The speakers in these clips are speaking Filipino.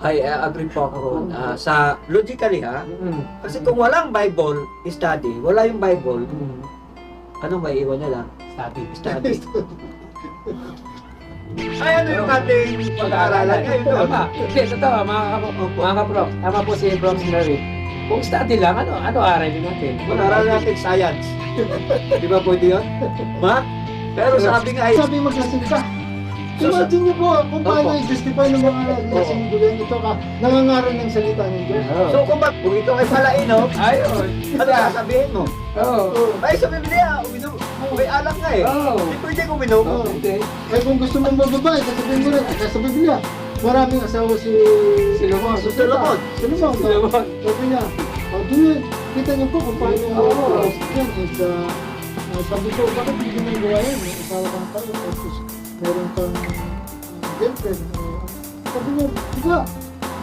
Ay, agree po ako ron. Sa logically ha, kasi kung walang Bible study, wala yung Bible, ano may iwan na lang? Study. Ay, ano yung ating pag-aaralan ngayon doon? Tama. Kasi totoo, mga kapro. Tama po si Bro Mary. Kung study lang, ano aralin natin? Pag-aaralan natin science. Di ba pwede yun? Ma? Pero sabi nga ay... Sabi maglasing ka. Imagine niyo po kung paano i-justify ng mga lasing gulen ito ka nangangaral ng salita ng Diyos. So kung ito ay palaino, Ayun. ano sasabihin mo? Oo. Ay, sa Biblia, uminom. May alak nga eh. Oo. Hindi pwede uminom. Oo. Okay. Eh kung gusto mong magbabae, sasabihin mo rin, sa Biblia, maraming asawa si Solomon. Solomon. Solomon. Sabi niya, doon kita niyo po kung paano Oo. yan is sabi ko, bakit hindi mo gawa yan? May asawa kang tayo, tapos meron kang girlfriend. Sabi niya, diba,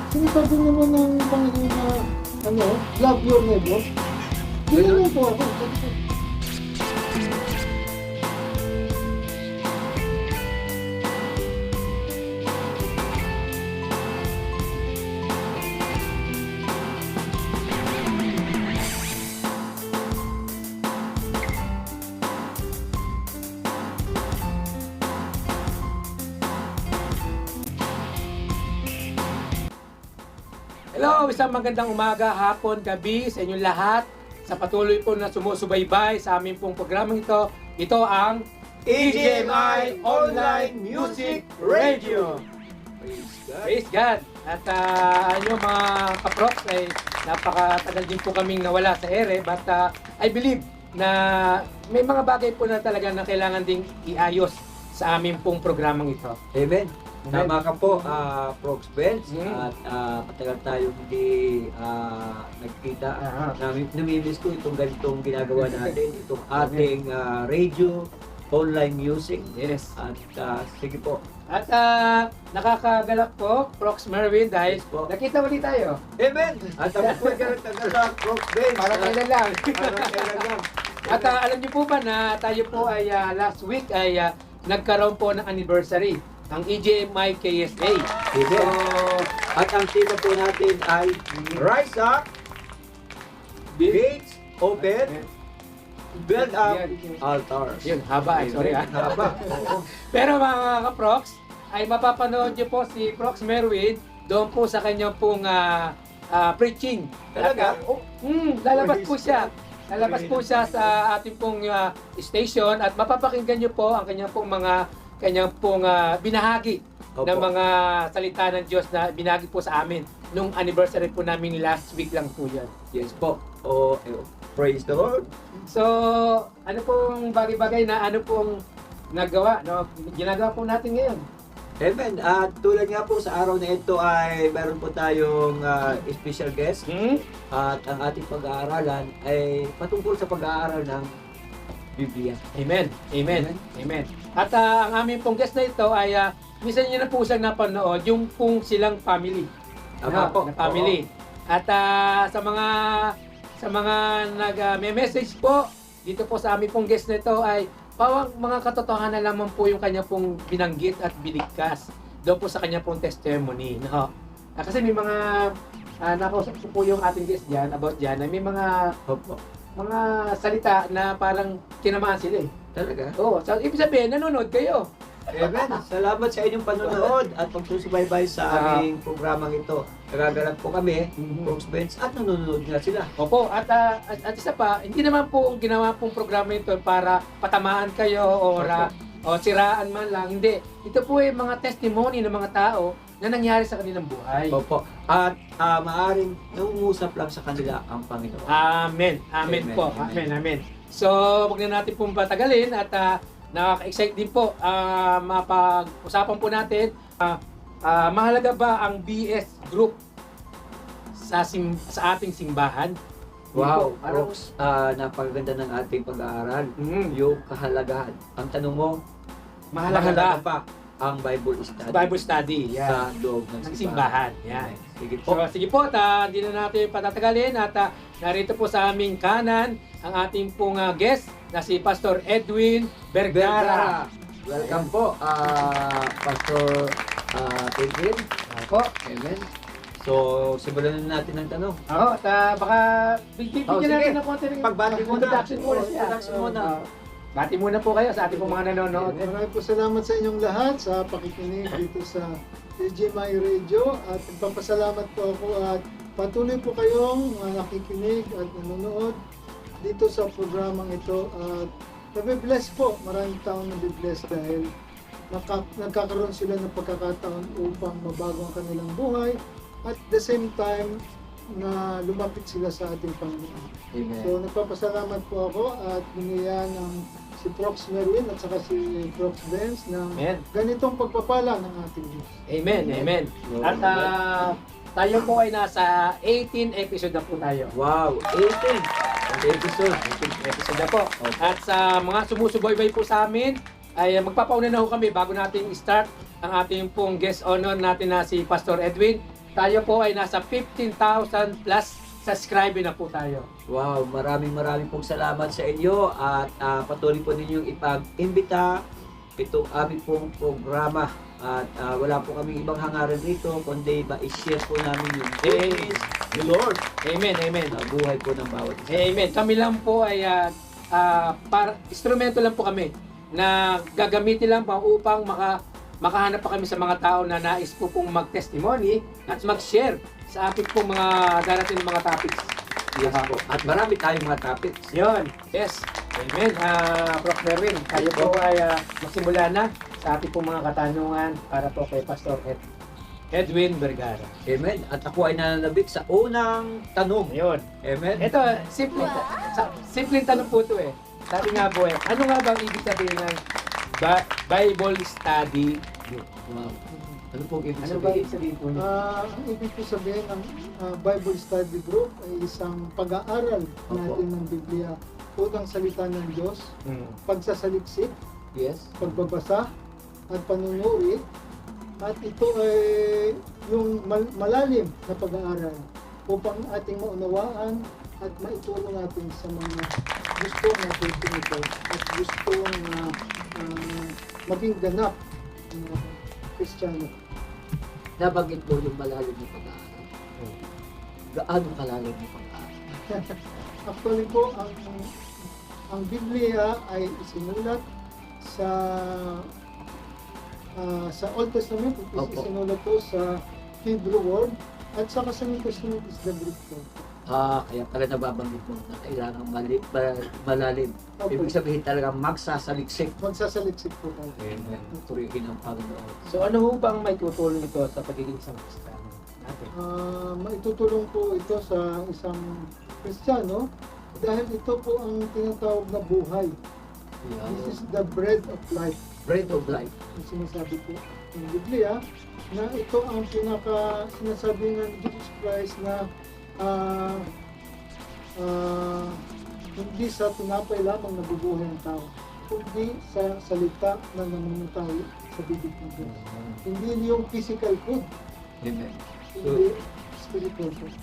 sinasabi naman ng Panginoon na, love your neighbor. Ganyan po ako. Sabi ko, Hello, isang magandang umaga, hapon, gabi sa inyong lahat. Sa patuloy po na sumusubaybay sa aming pong programang ito. Ito ang EGMI Online Music Radio. Praise God. At ano mga kaprops ay napakatagal din po kaming nawala sa ere. But I believe na may mga bagay po na talaga na kailangan ding iayos sa aming pong programang ito. Amen. Tama ka po, Prox Benz. Mm. At matagal tayo hindi nagkita. Namimiss ko itong ganitong ginagawa natin, itong ating radio, online music. Yes. At sige po. At nakakagalak po, Prox Merwin, dahil Yes po. nakita ulit tayo. Amen! At ako po nagkagalak, Prox Benz. Parang kailan lang. Parang kailan lang. At alam niyo po ba na tayo po ay last week ay nagkaroon po ng anniversary ng EGMI KSA. Sige. At ang tema po natin ay Rise Up, Gates Open, Build Up Altars. Yun, haba ay, sorry Haba. Oo. Pero mga ka-Prox, ay mapapanood niyo po si Prox Merwin doon po sa kanyang pong preaching. Talaga? Lalabas po siya. Lalabas po siya sa ating pong station at mapapakinggan niyo po ang kanyang pong binahagi Opo. ng mga salita ng Diyos na binahagi po sa amin nung anniversary po namin last week lang po yan. Yes po. Praise the Lord. So, ano pong bagay-bagay na ano pong nagawa, no? Ginagawa po natin ngayon. Amen. At tulad nga po sa araw na ito ay meron po tayong special guest. At ang ating pag-aaralan ay patungkol sa pag-aaral ng Biblia. Amen. Amen. Amen. At ang aming pong guest na ito ay minsan niyo na po siyang napanood, yung pong silang family. Tama po. Na family. At sa mga nag-message po dito po sa aming pong guest na ito ay pawang mga katotohanan lamang po yung kanya pong binanggit at binigkas doon po sa kanya pong testimony. No? Kasi may mga nakausap ko po yung ating guest dyan about dyan na may Opo. mga salita na parang tinamaan sila eh. Talaga? Oo, so, ibig sabihin, nanonood kayo. Amen. Salamat sa inyong panonood at pagsusubaybay sa aming programang ito. Nagagalak po kami, Prox Benz, at nanonood nga sila. Opo, at isa pa, hindi naman po ginawa pong programa ito para patamaan kayo o siraan man lang. Hindi. Ito po ay mga testimony ng mga tao na nangyari sa kanilang buhay. Opo. At maaring nangungusap lang sa kanila ang Panginoon. Amen. Amen Amen. po. Amen. Amen. Amen. So, huwag na natin pong patagalin at nakaka-excite din po mapag-usapan po natin mahalaga ba ang BS group sa ating simbahan? Wow, Parang- Prox, napakaganda ng ating pag-aaral. Mm. Yung kahalagahan. Ang tanong mo, Mahalaga pa ang Bible study Bible study. sa Yan. loob ng Ng simbahan. simbahan. Yan. Sige So, po. sige po, hindi na natin patatagalin at narito po sa aming kanan ang ating pong guest na si Pastor Edwin Vergara. Welcome po, Pastor Edwin. Po. Amen. So, simulan na natin ang tanong. Oo, at baka bigyan sige. natin ng konti rin. Pagbati muna. Introduction muna siya. Introduction muna. Bati muna po kayo sa ating po mga nanonood. Maraming po salamat sa inyong lahat sa pakikinig dito sa TGMI Radio at nagpapasalamat po ako at patuloy po kayong nakikinig at nanonood dito sa programang ito at nabibless po, maraming taong nabibless dahil nagkakaroon sila ng pagkakataon upang mabago ang kanilang buhay at the same time na lumapit sila sa ating Panginoon. Amen. So nagpapasalamat po ako at binigyan ng si Prox Merwin at saka si Prox Benz ng Amen. ganitong pagpapala ng ating Diyos. Amen, amen. At tayo po ay nasa 18 episode na po tayo. Wow, 18 episode. 18 episode na po. At sa mga sumusubaybay po sa amin, ay magpapauna na ho kami bago natin start ang ating pong guest honor natin na si Pastor Edwin. Tayo po ay nasa 15,000 plus subscriber na po tayo. Wow, maraming pong salamat sa inyo at patuloy po ninyong ipag-imbita itong aming pong programa at wala po kaming ibang hangaran dito kundi ma-share po namin yung goodness ni Lord Amen, amen. sa buhay po ng bawat isa. Amen. Kami lang po ay instrumento lang po kami na gagamitin lang po upang makahanap pa kami sa mga tao na nais po pong mag-testimony at mag-share sa ating pong mga darating na mga topics. Yes po. At marami tayong mga topics. Yun. Yes. Amen. Prof. Merwin, tayo po ay magsimula na sa ating pong mga katanungan para po kay Pastor Edwin Vergara. Amen. At ako ay nananabik sa unang tanong. Ayun. Amen. Ito, simpleng tanong po ito eh. Sabi nga po ano nga bang ibig sabihin ng Bible Study Group? Wow. Ano po ibig Ano ba sabihin? ibig sabihin po niyo? Ang ibig po sabihin ng Bible Study Group ay isang pag-aaral natin ng Biblia. Unang salita ng Diyos, pagsasaliksik, Yes. pagbabasa, at panunuri. At ito ay yung malalim na pag-aaral upang ating maunawaan at maitulong natin sa mga gusto natin tumutol at gusto na maging ganap na Kristiyano. Nabanggit po yung malalim na pag-aaral. Gaano kalalim yung pag-aaral? Actually po, ang Biblia ay isinulat sa Old Testament, Opo. isinulat po sa Hebrew word at saka sa New Testament is the Greek word. Kaya pala nababanggit mo na kailangan malalim. Opo. Ibig sabihin talaga magsasaliksik. Magsasaliksik po tayo. Amen. Purihin ang Panginoon. So ano ho bang may tutulong ito sa pagiging isang Kristiyano natin? Maitutulong po ito sa isang Kristiyano dahil ito po ang tinatawag na buhay. This is the bread of life. Bread of life. Ang sinasabi po ng Biblia na ito ang sinasabi ng Jesus Christ na hindi sa tinapay lamang nabubuhay ang tao, kundi sa salita na namumutawi sa bibig ng Diyos. Hindi yung physical food, Amen. hindi spiritual food.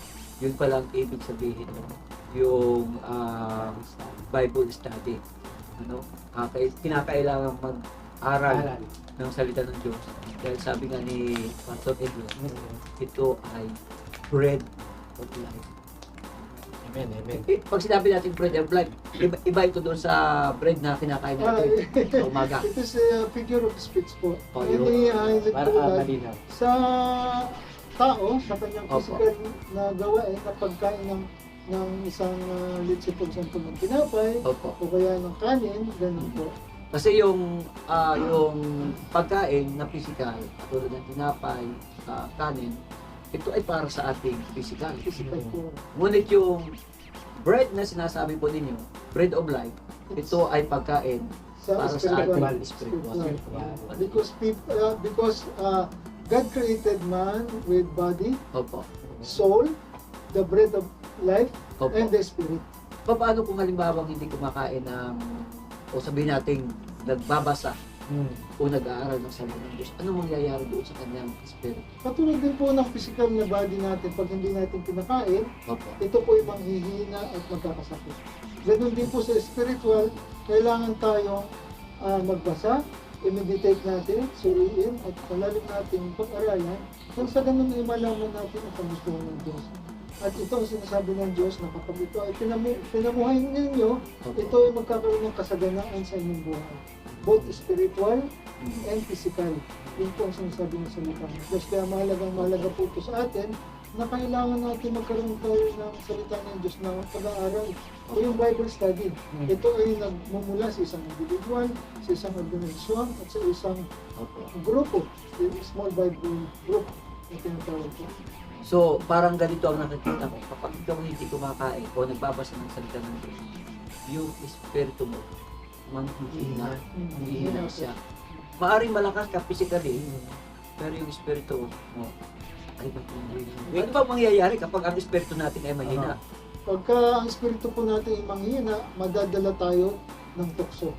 Yun pala ang ibig sabihin no? Yung Bible study. Ano? Kinakailangan mag-aral ng salita ng Diyos. Dahil sabi nga ni Pastor Edwin, ito ay bread of life. Amen, amen. Pag sinabi natin bread of life, iba ito doon sa bread na kinakain natin sa umaga. It is a figure of speech po. Oh, yun. Hindi Para tulad malinaw. sa tao, sa kanyang Opo. physical na gawain na pagkain ng isang let's say for example ng tinapay Opo. o kaya ng kanin, ganun po. Kasi yung pagkain na physical, katulad ng tinapay, kanin, ito ay para sa ating physical. Physical po. Ngunit yung bread na sinasabi po ninyo, bread of life, ito ay pagkain Sa para sa spiritual. ating spiritual. Because God created man with body, Opo. soul, the bread of life, Opo. and the spirit. Paano kung halimbawa hindi kumakain ng, o sabihin natin, nagbabasa o nag-aaral ng salita ng Diyos, ano mangyayari doon sa kanyang spirit? Katulad din po ng physical na body natin, pag hindi natin kinakain, Opo. ito po ay manghihina at magkakasakit. Ganun din po sa spiritual, kailangan tayong magbasa, i-meditate natin, suriin, at malalim natin pag-aralan, nang sa ganun ay malaman natin ang kagustuhan ng Diyos. At ito ang sinasabi ng Diyos na kapag ito ay pinamuhay ninyo, ito ay magkakaroon ng kasaganaan sa inyong buhay. Both spiritual and physical. Yun po ang sinasabi ng salita ng Diyos. Kaya mahalaga po ito sa atin na kailangan natin magkaroon tayo ng salita ng Diyos na pag-aaral o yung Bible study. Ito ay nagmumula sa isang individual, sa isang organisasyon, at sa isang grupo, small Bible group na tinatawag po. So, parang ganito ang nakikita ko. Kapag ikaw hindi kumakain o nagbabasa ng salita ng Diyos, yung espiritu mo, manghihina siya. Maaring malakas ka physically, pero yung espiritu mo ay mahina. Ano ba mangyayari kapag ang espiritu natin ay mahina? Pagka ang espiritu po natin ay manghina, madadala tayo ng tukso.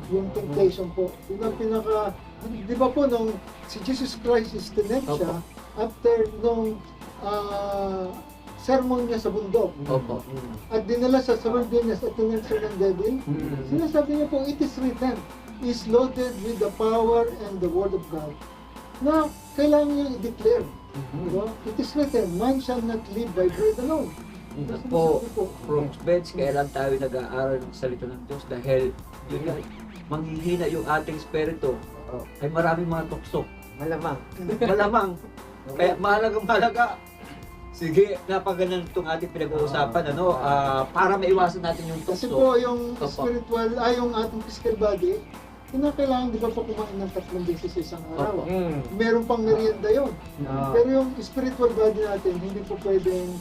Yung temptation po. Yun ang pinaka, di ba po nung si Jesus Christ is tinept siya, after nung sermon niya sa bundok, Opo. at dinala sa wilderness at tinept siya ng devil, sinasabi niya po, it is written, is loaded with the power and the word of God, na kailangan niya i-declare. Diba? It is written, man shall not live by bread alone. Po, Brooks Beds, kaya lang tayo nag-aaral ng salita ng Diyos dahil yun nga, manghihina yung ating espiritu ay maraming mga tukso. Malamang. Malamang. Kaya mahalaga. Sige, napaganan itong ating pinag-uusapan, para maiwasan natin yung Kasi tukso. po yung spiritual, yung ating physical body, kinakailangan di ba po kumain ng 3 beses sa isang araw. Meron pang merienda yun. Pero yung spiritual body natin, hindi po pwedeng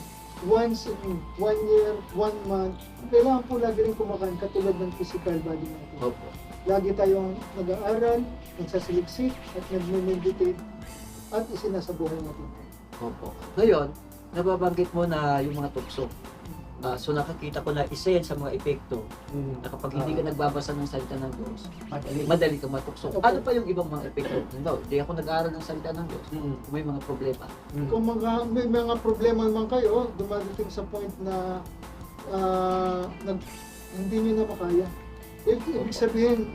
once in 1 year, 1 month. Kailangan po lagi rin kumakain katulad ng physical body natin. Opo. Lagi tayong nag-aaral, nagsasaliksik, at nag-meditate, at isinasabuhay natin. Opo. Ngayon, nababanggit mo na yung mga tukso. So nakakita ko na isa yan sa mga epekto na kapag hindi ka nagbabasa ng salita ng Diyos, madali kang matukso. Opo. Ano pa yung ibang mga epekto? No, hindi ako nag-aaral ng salita ng Diyos. Kung may mga problema. Kung may mga problema naman kayo, dumadating sa point na hindi nyo na makaya. Ibig sabihin,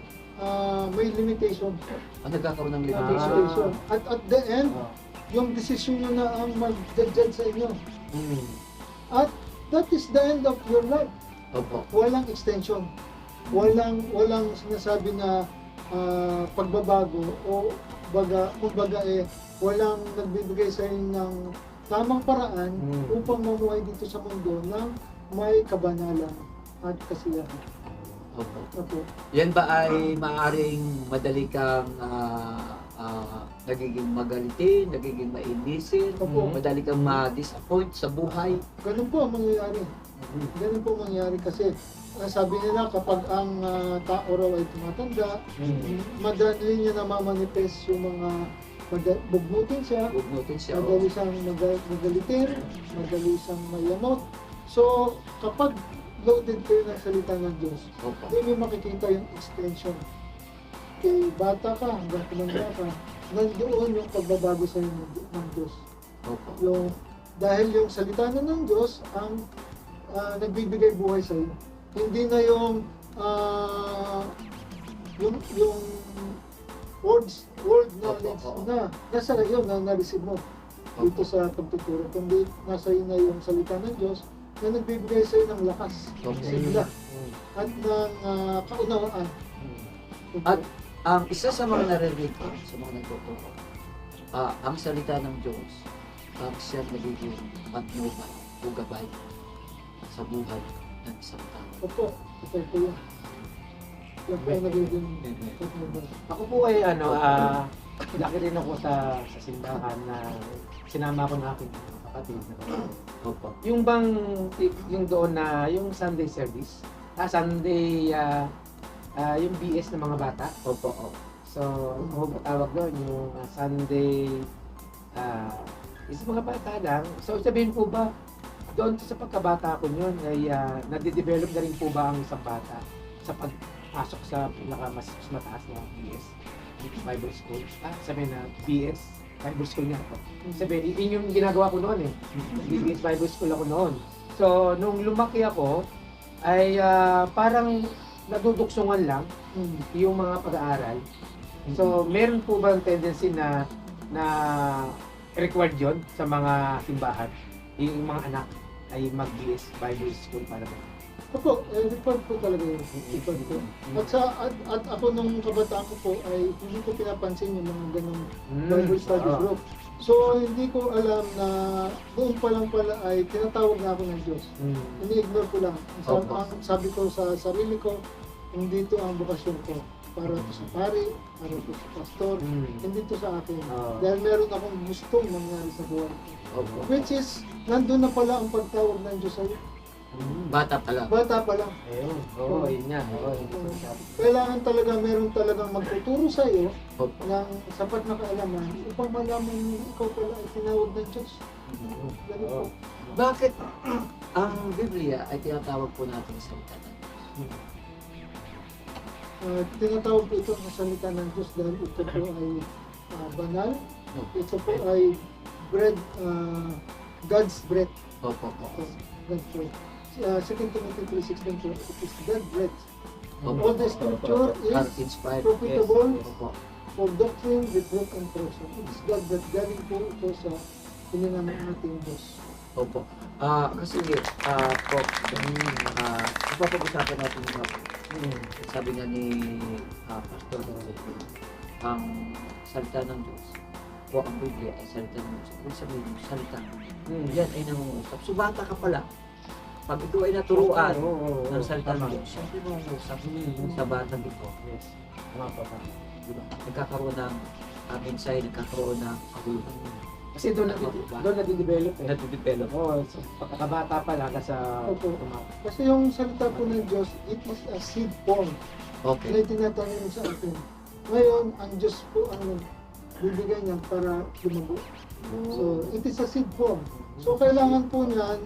may limitation. Nagkakaroon ng Limitation. At the end, yung decision nyo na ang mag-judge sa inyo. At that is the end of your life. Opo. Walang extension. Walang sinasabi na pagbabago o kumbaga walang nagbibigay sa inyo ng tamang paraan upang mamuhay dito sa mundo ng may kabanalan at kasiyahan. Opo. Yan ba ay maaaring madali kang nagiging magalitin, nagiging mainisin, Opo. madali kang ma-disappoint sa buhay? Ganun po ang mangyayari. Ganun po ang mangyayari kasi sabi nila kapag ang tao raw ay tumatanda, madali niya namamanifest yung mga bugnutin siya, Bugnutin siya. madali siyang magalitin, madali siyang mayamot. So, kapag loaded kayo ng salita ng Diyos, Opo. hindi mo makikita yung extension. Kay bata ka, hanggang tumanda ka, nandoon yung pagbabago sa inyo ng Diyos. Opo. Dahil yung salita na ng Diyos ang nagbibigay buhay sa iyo. Hindi na yung word knowledge na nasa iyo na na-receive mo dito sa pagtuturo. Kundi nasa iyo na yung salita ng Diyos na nagbibigay sa iyo ng lakas, sigla, at ng kaunawaan. At ang isa sa mga naririnig ko, sa mga nagtuturo, ang salita ng Diyos, ang siya nagiging patnubay o gabay sa buhay ng isang tao. Opo, ito po yun. Yan po ang nagiging patnubay. Ako po ay laki rin ako sa simbahan na sinama ko ng aking kapatid. Opo. Yung bang, yung doon na, yung Sunday service, Sunday, yung BS ng mga bata. Opo. So, ano tawag doon, yung Sunday, mga bata lang. So, sabihin po ba, doon sa pagkabata ko yun, ay nade-develop na rin po ba ang isang bata sa pagpasok sa mas mataas na BS, Bible School. Sabihin na BS, Bible School nga ako. Sabihin, yun yung ginagawa ko noon BS Bible School ako noon. So, nung lumaki ako, ay parang naduduksungan lang yung mga pag-aaral. So, meron po ba tendency na required yon sa mga simbahan? Yung mga anak ay mag-BS Bible School para ba? Opo, required po talaga yun. Required po. At ako nung kabataan ko po ay hindi ko pinapansin yung mga ganong Bible study Oo. group. So hindi ko alam na doon pa lang pala ay tinatawag na ako ng Diyos. Ini-ignore ko lang. Opo. Ang sabi ko sa sarili ko, hindi ito ang bukasyon ko. Para ito sa pari, para ito sa pastor, hindi ito sa akin. Oo. Dahil meron akong gustong mangyari sa buhay ko. Opo. Which is, nandun na pala ang pagtawag ng Diyos sa'yo. Bata pa lang. Bata pa lang. Ayun. Oo, yun nga. Oo, yun ang sabi. Kailangan talaga meron talagang magtuturo sa iyo Opo. ng sapat na kaalaman upang malaman mo ikaw pala ay tinawag ng Diyos. Ganun po. Oo. Bakit ang Biblia ay tinatawag po natin salita ng Diyos? Tinatawag po ito ng salita ng Diyos dahil ito po ay banal. Opo. Ito po ay bread, God's breath. Opo. Opo. God's breath. 2 Timothy 3:16 po, it is God's breath. Opo. All the scripture Are is inspired. profitable Opo. for doctrine, reproof, and correction. It is God that galing po ito sa hininga ng ating Diyos. Opo. Kasi po, ipapag-usapan natin yung sabi nga ni Pastor ang salita ng Diyos o ang Biblia ay salita ng Diyos. Kung sabihin yung salita, yan ay nangungusap. So bata ka pala, pag ito ay naturuan ng salita ng Diyos, siyempre mangungusap sa batang ito. Yes. Tama pa pa. Diba? Nagkakaroon ng insight, nagkakaroon ng kahulugan. Kasi doon na-develop eh. Natidevelop. Oo, so, pagkakabata pa lang sa Opo. Kasi yung salita po ng Diyos, it is a seed form na Okay. itinatanim sa atin. Ngayon, ang Diyos po ang bibigay niya para lumago. So, it is a seed form. So, kailangan po niyan,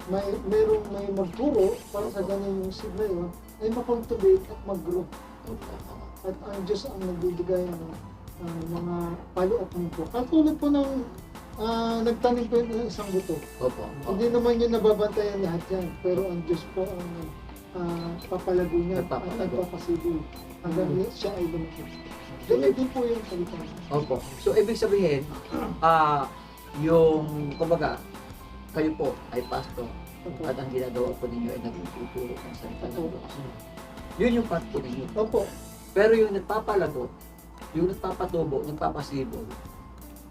may magturo para sa ganun yung seed na yun, ay makultivate at mag-grow. At ang Diyos ang nagbibigay ng mga follow-up nito. Katulad po ng nagtanim po ng isang buto. Opo. Hindi naman yun nababantayan lahat yan, pero ang Diyos po ang papalago niya at Nagpapalago. nagpapasiboy hanggang siya ay lumaki. Ganyan din po yung salita. Opo. So, ibig sabihin, yung, kumbaga, kayo po ay pastor at ang ginagawa po ninyo ay nagtuturo ng salita ng Diyos. Yun yung part po ninyo. Opo, Pero yung nagpapalago, yung nagpapatubo, nagpapasibo,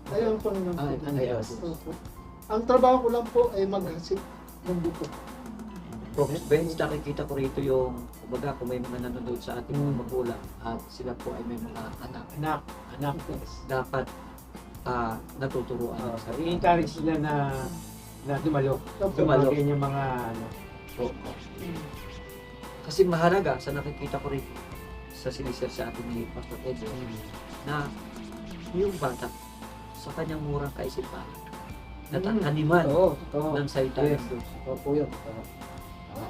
ay ang Panginoon po. ang Diyos. Opo. Ang trabaho ko lang po ay maghasik ng buto. Prof. Benz, nakikita ko rito yung, kumbaga, kung may mga nanonood sa ating mga magulang at sila po ay may mga anak, Anak, yes. dapat natuturuan. So, i-encourage sila na dumalo. Opo. Dumalo. Ganyan yung mga Opo. Kasi mahalaga sa nakikita ko rito sa sinisir sa atin ni Pastor Edson na yung bata sa kanyang murang kaisipan natataniman Oo, totoo. ng salita Yes. ng Diyos. Totoo po yun. Totoo.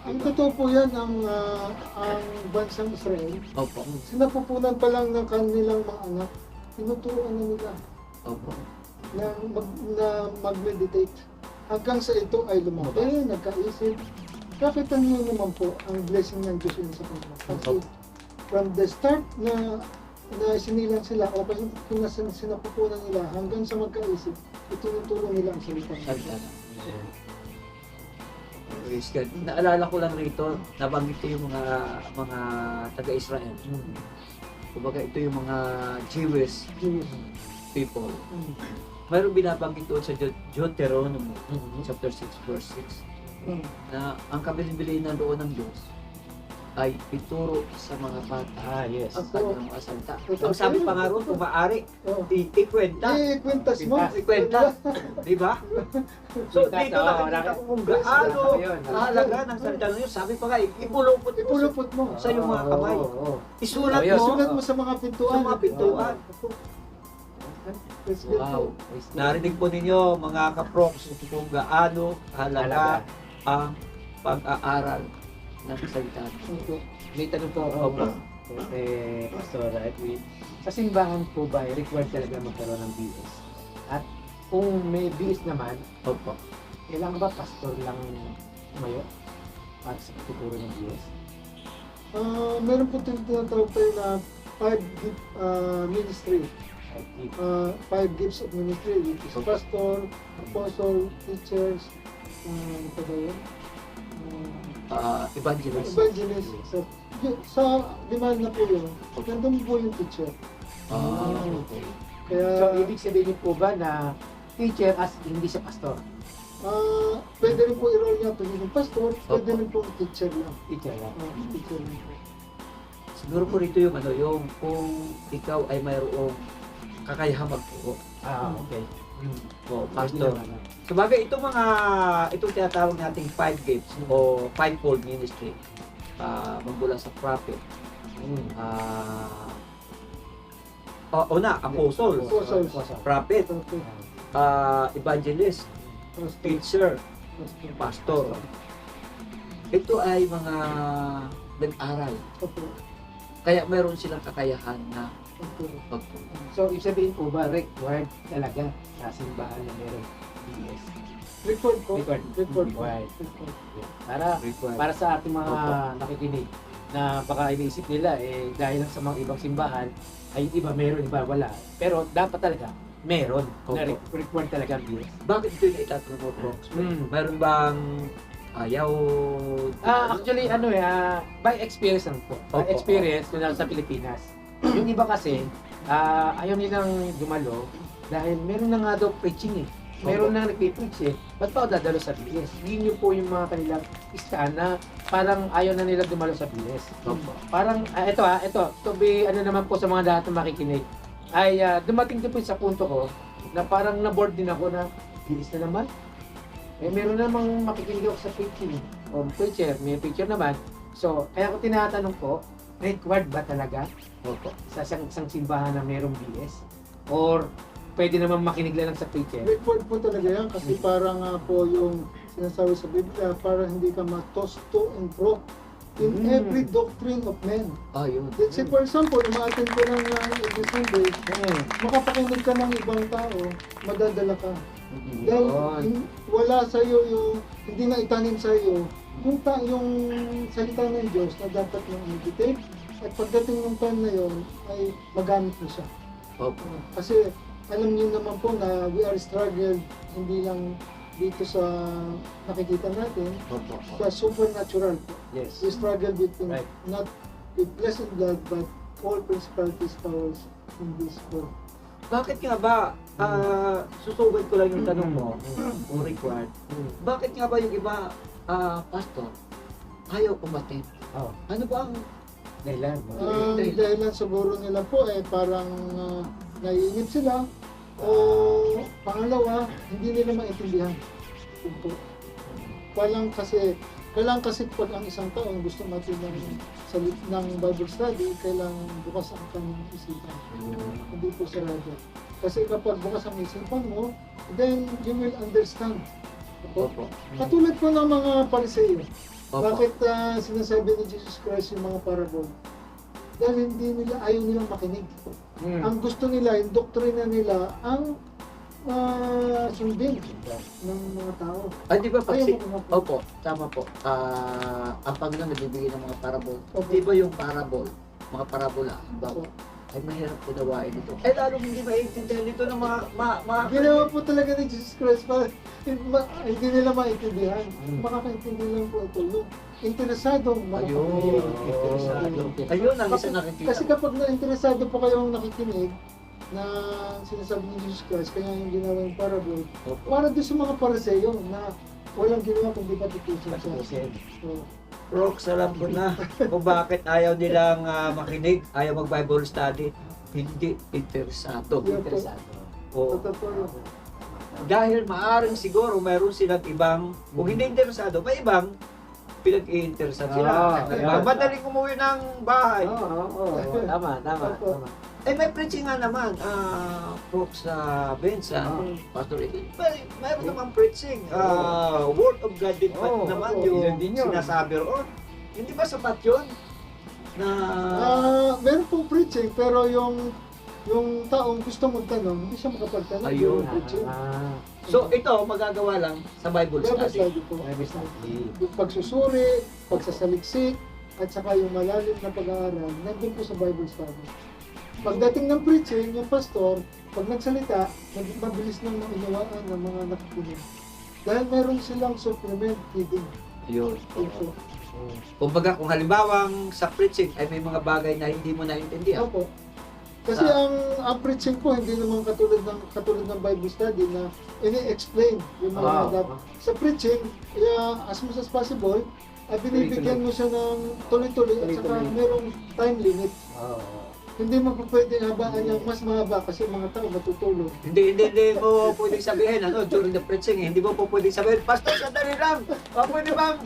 Ang totoo po yan, ang bansang Israel, Opo. sinapupunan pa lang ng kanilang mga anak, tinuturuan na nila Opo. na mag-meditate. Hanggang sa ito ay lumaki, nagkaisip. Kakita niyo naman po ang blessing ng Diyos yun sa kanila. Kasi from the start na sinilang sila o sinapupunan nila hanggang sa magkaisip, itinuturo nila ang salita ng Salita Diyos. ng Diyos. Praise God. Naalala ko lang rito, nabanggit ko yung mga taga-Israel. Kumbaga ito yung mga Jewish people. Mayroong binabanggit doon sa Deuteronomy chapter 6 verse 6 na ang kabilin-bilinan doon ng Diyos ay ituro sa mga bata Yes. ang kanyang mga salita. Ito. Ang sabi pa nga roon, kung maaari, Oh. ikwenta. Kwintas mo. Ikwenta. Di ba? So Kwintas, dito oo, nakikita ko kung nakikita gaano ko yun. kahalaga ng salita ng Diyos. Sabi pa nga, ipulupot mo Ipulupot mo. sa iyong mga kamay. Isulat Ayos. mo Sulat mo sa mga pintuan. sa mga pintuan. Let's get Wow. to. Narinig po ninyo mga kaproks kung gaano kahalaga ang pag-aaral ng salita ng Diyos. Okay. May tanong po ako Opo. Pastor Edwin. Sa simbahan po ba, required talaga magkaroon ng BS? At kung may BS naman, Opo. kailangan ba pastor lang tumayo para sa tuturo ng BS? Meron po tinatawag tayo na ministry. 5 gifts of ministry, which is pastor, apostle, teachers, ano pa ba yun? Evangelist. Evangelist. Sa 5 na po yun, nandun po yung teacher. Okay. Kaya, So, ibig sabihin po ba na teacher as hindi siya pastor? pwede rin po i-roll niya pagiging pastor, pwede rin po teacher lang. Teacher lang. Teacher lang po. Siguro po rito yung yung kung ikaw ay mayroong kakayahan magturo. Okay. O, pastor. So bagay, itong tinatawag nating 5 gifts o 5-fold ministry. Magmula sa prophet. Apostle, Apostle. prophet, Okay. evangelist, Pastor. teacher, Pastor. pastor. Ito ay mga nag-aral. Opo. Kaya meron silang kakayahan na Opo. magturo. So, ibig sabihin po ba required talaga sa simbahan na meron BS? Record po. Record. Record po. Required. Record. Required. Para sa ating mga Opo. nakikinig na baka iniisip nila dahil lang sa mga ibang simbahan ay iba meron, iba wala. Pero dapat talaga meron na Opo. required talaga ang BS. Bakit ito yung itatanong mo, Bro? Meron bang ayaw? Actually, by experience lang po. By Opo. experience, yun lang sa Pilipinas. Yung iba kasi, ayaw nilang dumalo dahil meron na nga daw preaching eh. Meron na nagpipreach eh. Ba't pa ako dadalo sa BS? Yun yung po yung mga kanilang stand na parang ayaw na nila dumalo sa BS. Opo. Parang, ito, to be, naman po sa mga lahat na makikinig, ay dumating din po sa punto ko na parang na-bored din ako na BS na naman. Meron namang makikinig ako sa preaching o preacher, may preacher naman. So, kaya ko tinatanong po, required ba talaga Opo. sa isang simbahan na mayroong BS? Or pwede naman makinig lang sa preacher? Record po talaga yan kasi parang po yung sinasabi sa Biblia, para hindi ka ma-toss to and fro in every doctrine of men. Yun. Let's say for example, ma-attend ko ng every Sunday, makapakinig ka ng ibang tao, madadala ka. Dahil wala sa iyo yung hindi na itanim sa iyo yung salita ng Diyos na dapat mong imitate at pagdating ng time na yon ay magamit mo siya. Opo. Kasi alam niyo naman po na we are struggled hindi lang dito sa nakikita natin, Opo. sa supernatural po. Yes. We struggle between Right. not with flesh and blood but all principalities, powers in this world. Bakit nga ba, susugod ko lang yung tanong mo, kung required, bakit nga ba yung iba, pastor, ayaw umatin? Oh, Ano ba ang dahilan. Ang dahilan siguro nila po parang naiinip sila o pangalawa, hindi nila maintindihan. Yun po. Kailangan kasi pag ang isang tao gusto natin ng Bible study, kailangan bukas ang kanyang isipan. Hindi po sarado. Kasi kapag bukas ang isipan mo, then you will understand. Opo. Katulad po ng mga Pariseo. Opo. Bakit sinasabi ni Jesus Christ yung mga parable? Dahil ayaw nilang makinig. Ang gusto nila, yung doktrina nila, ang sundin ng mga tao. Di ba pag Ayaw si... mo Opo, tama po. Ang Panginoon nagbibigay ng mga parable. Opo. Di ba yung parable, mga parabola, Opo. ay mahirap unawain ito. Lalong hindi maintindihan ito ng mga Ginawa po talaga ni Jesus Christ para hindi nila maintindihan. Makakaintindi lang po ito. Yung interesado, Ayun. Interesado. Ayun ang isa nakikita. Kasi kapag na-interesado po kayong nakikinig na sinasabi ni Jesus Christ, kaya yung ginawa yung parable, Opo. para doon sa mga Pariseo na walang ginawa kundi patutusin siya. So, Rox, alam ko na kung bakit ayaw nilang makinig, ayaw mag-Bible study. Hindi interesado. Yeah. Interesado. Oo. totoo po yun. Dahil maaring siguro mayroon silang ibang, kung hindi interesado, may ibang pinag-i-interesan sila. yeah. Madaling umuwi ng bahay. Oo. Tama. Eh may preaching nga naman, folks sa Benza, Pastor Edwin, mayroon naman preaching. Word of God din pa naman yun din yun. sinasabi roon. Hindi ba sapat yun? Na... Meron pong preaching, pero yung taong gusto magtanong, hindi siya makapagtanong. Ayun. Yung preaching. So ito, magagawa lang sa Bible Bible study. study po. Bible study. Yung pagsusuri, pagsasaliksik, at saka yung malalim na pag-aaral, nandun po sa Bible study. Pagdating ng preaching, yung pastor, pag nagsalita, mabilis nang maunawaan ng mga nakikinig. Dahil meron silang supplement feeding. Yun. Opo. Kumbaga, kung halimbawang sa preaching ay may mga bagay na hindi mo naintindihan. Opo. Kasi ang preaching po hindi naman katulad ng Bible study na ini-explain yung mga dapat. Sa preaching, as much as possible, binibigyan mo siya ng tuloy-tuloy at saka merong time limit. Hindi mo po pwedeng habaan yung mas mahaba kasi mga tao matutulog. Hindi mo pwedeng sabihin, during the preaching, hindi mo po pwedeng sabihin, Pastor, sandali lang! Pwede bang?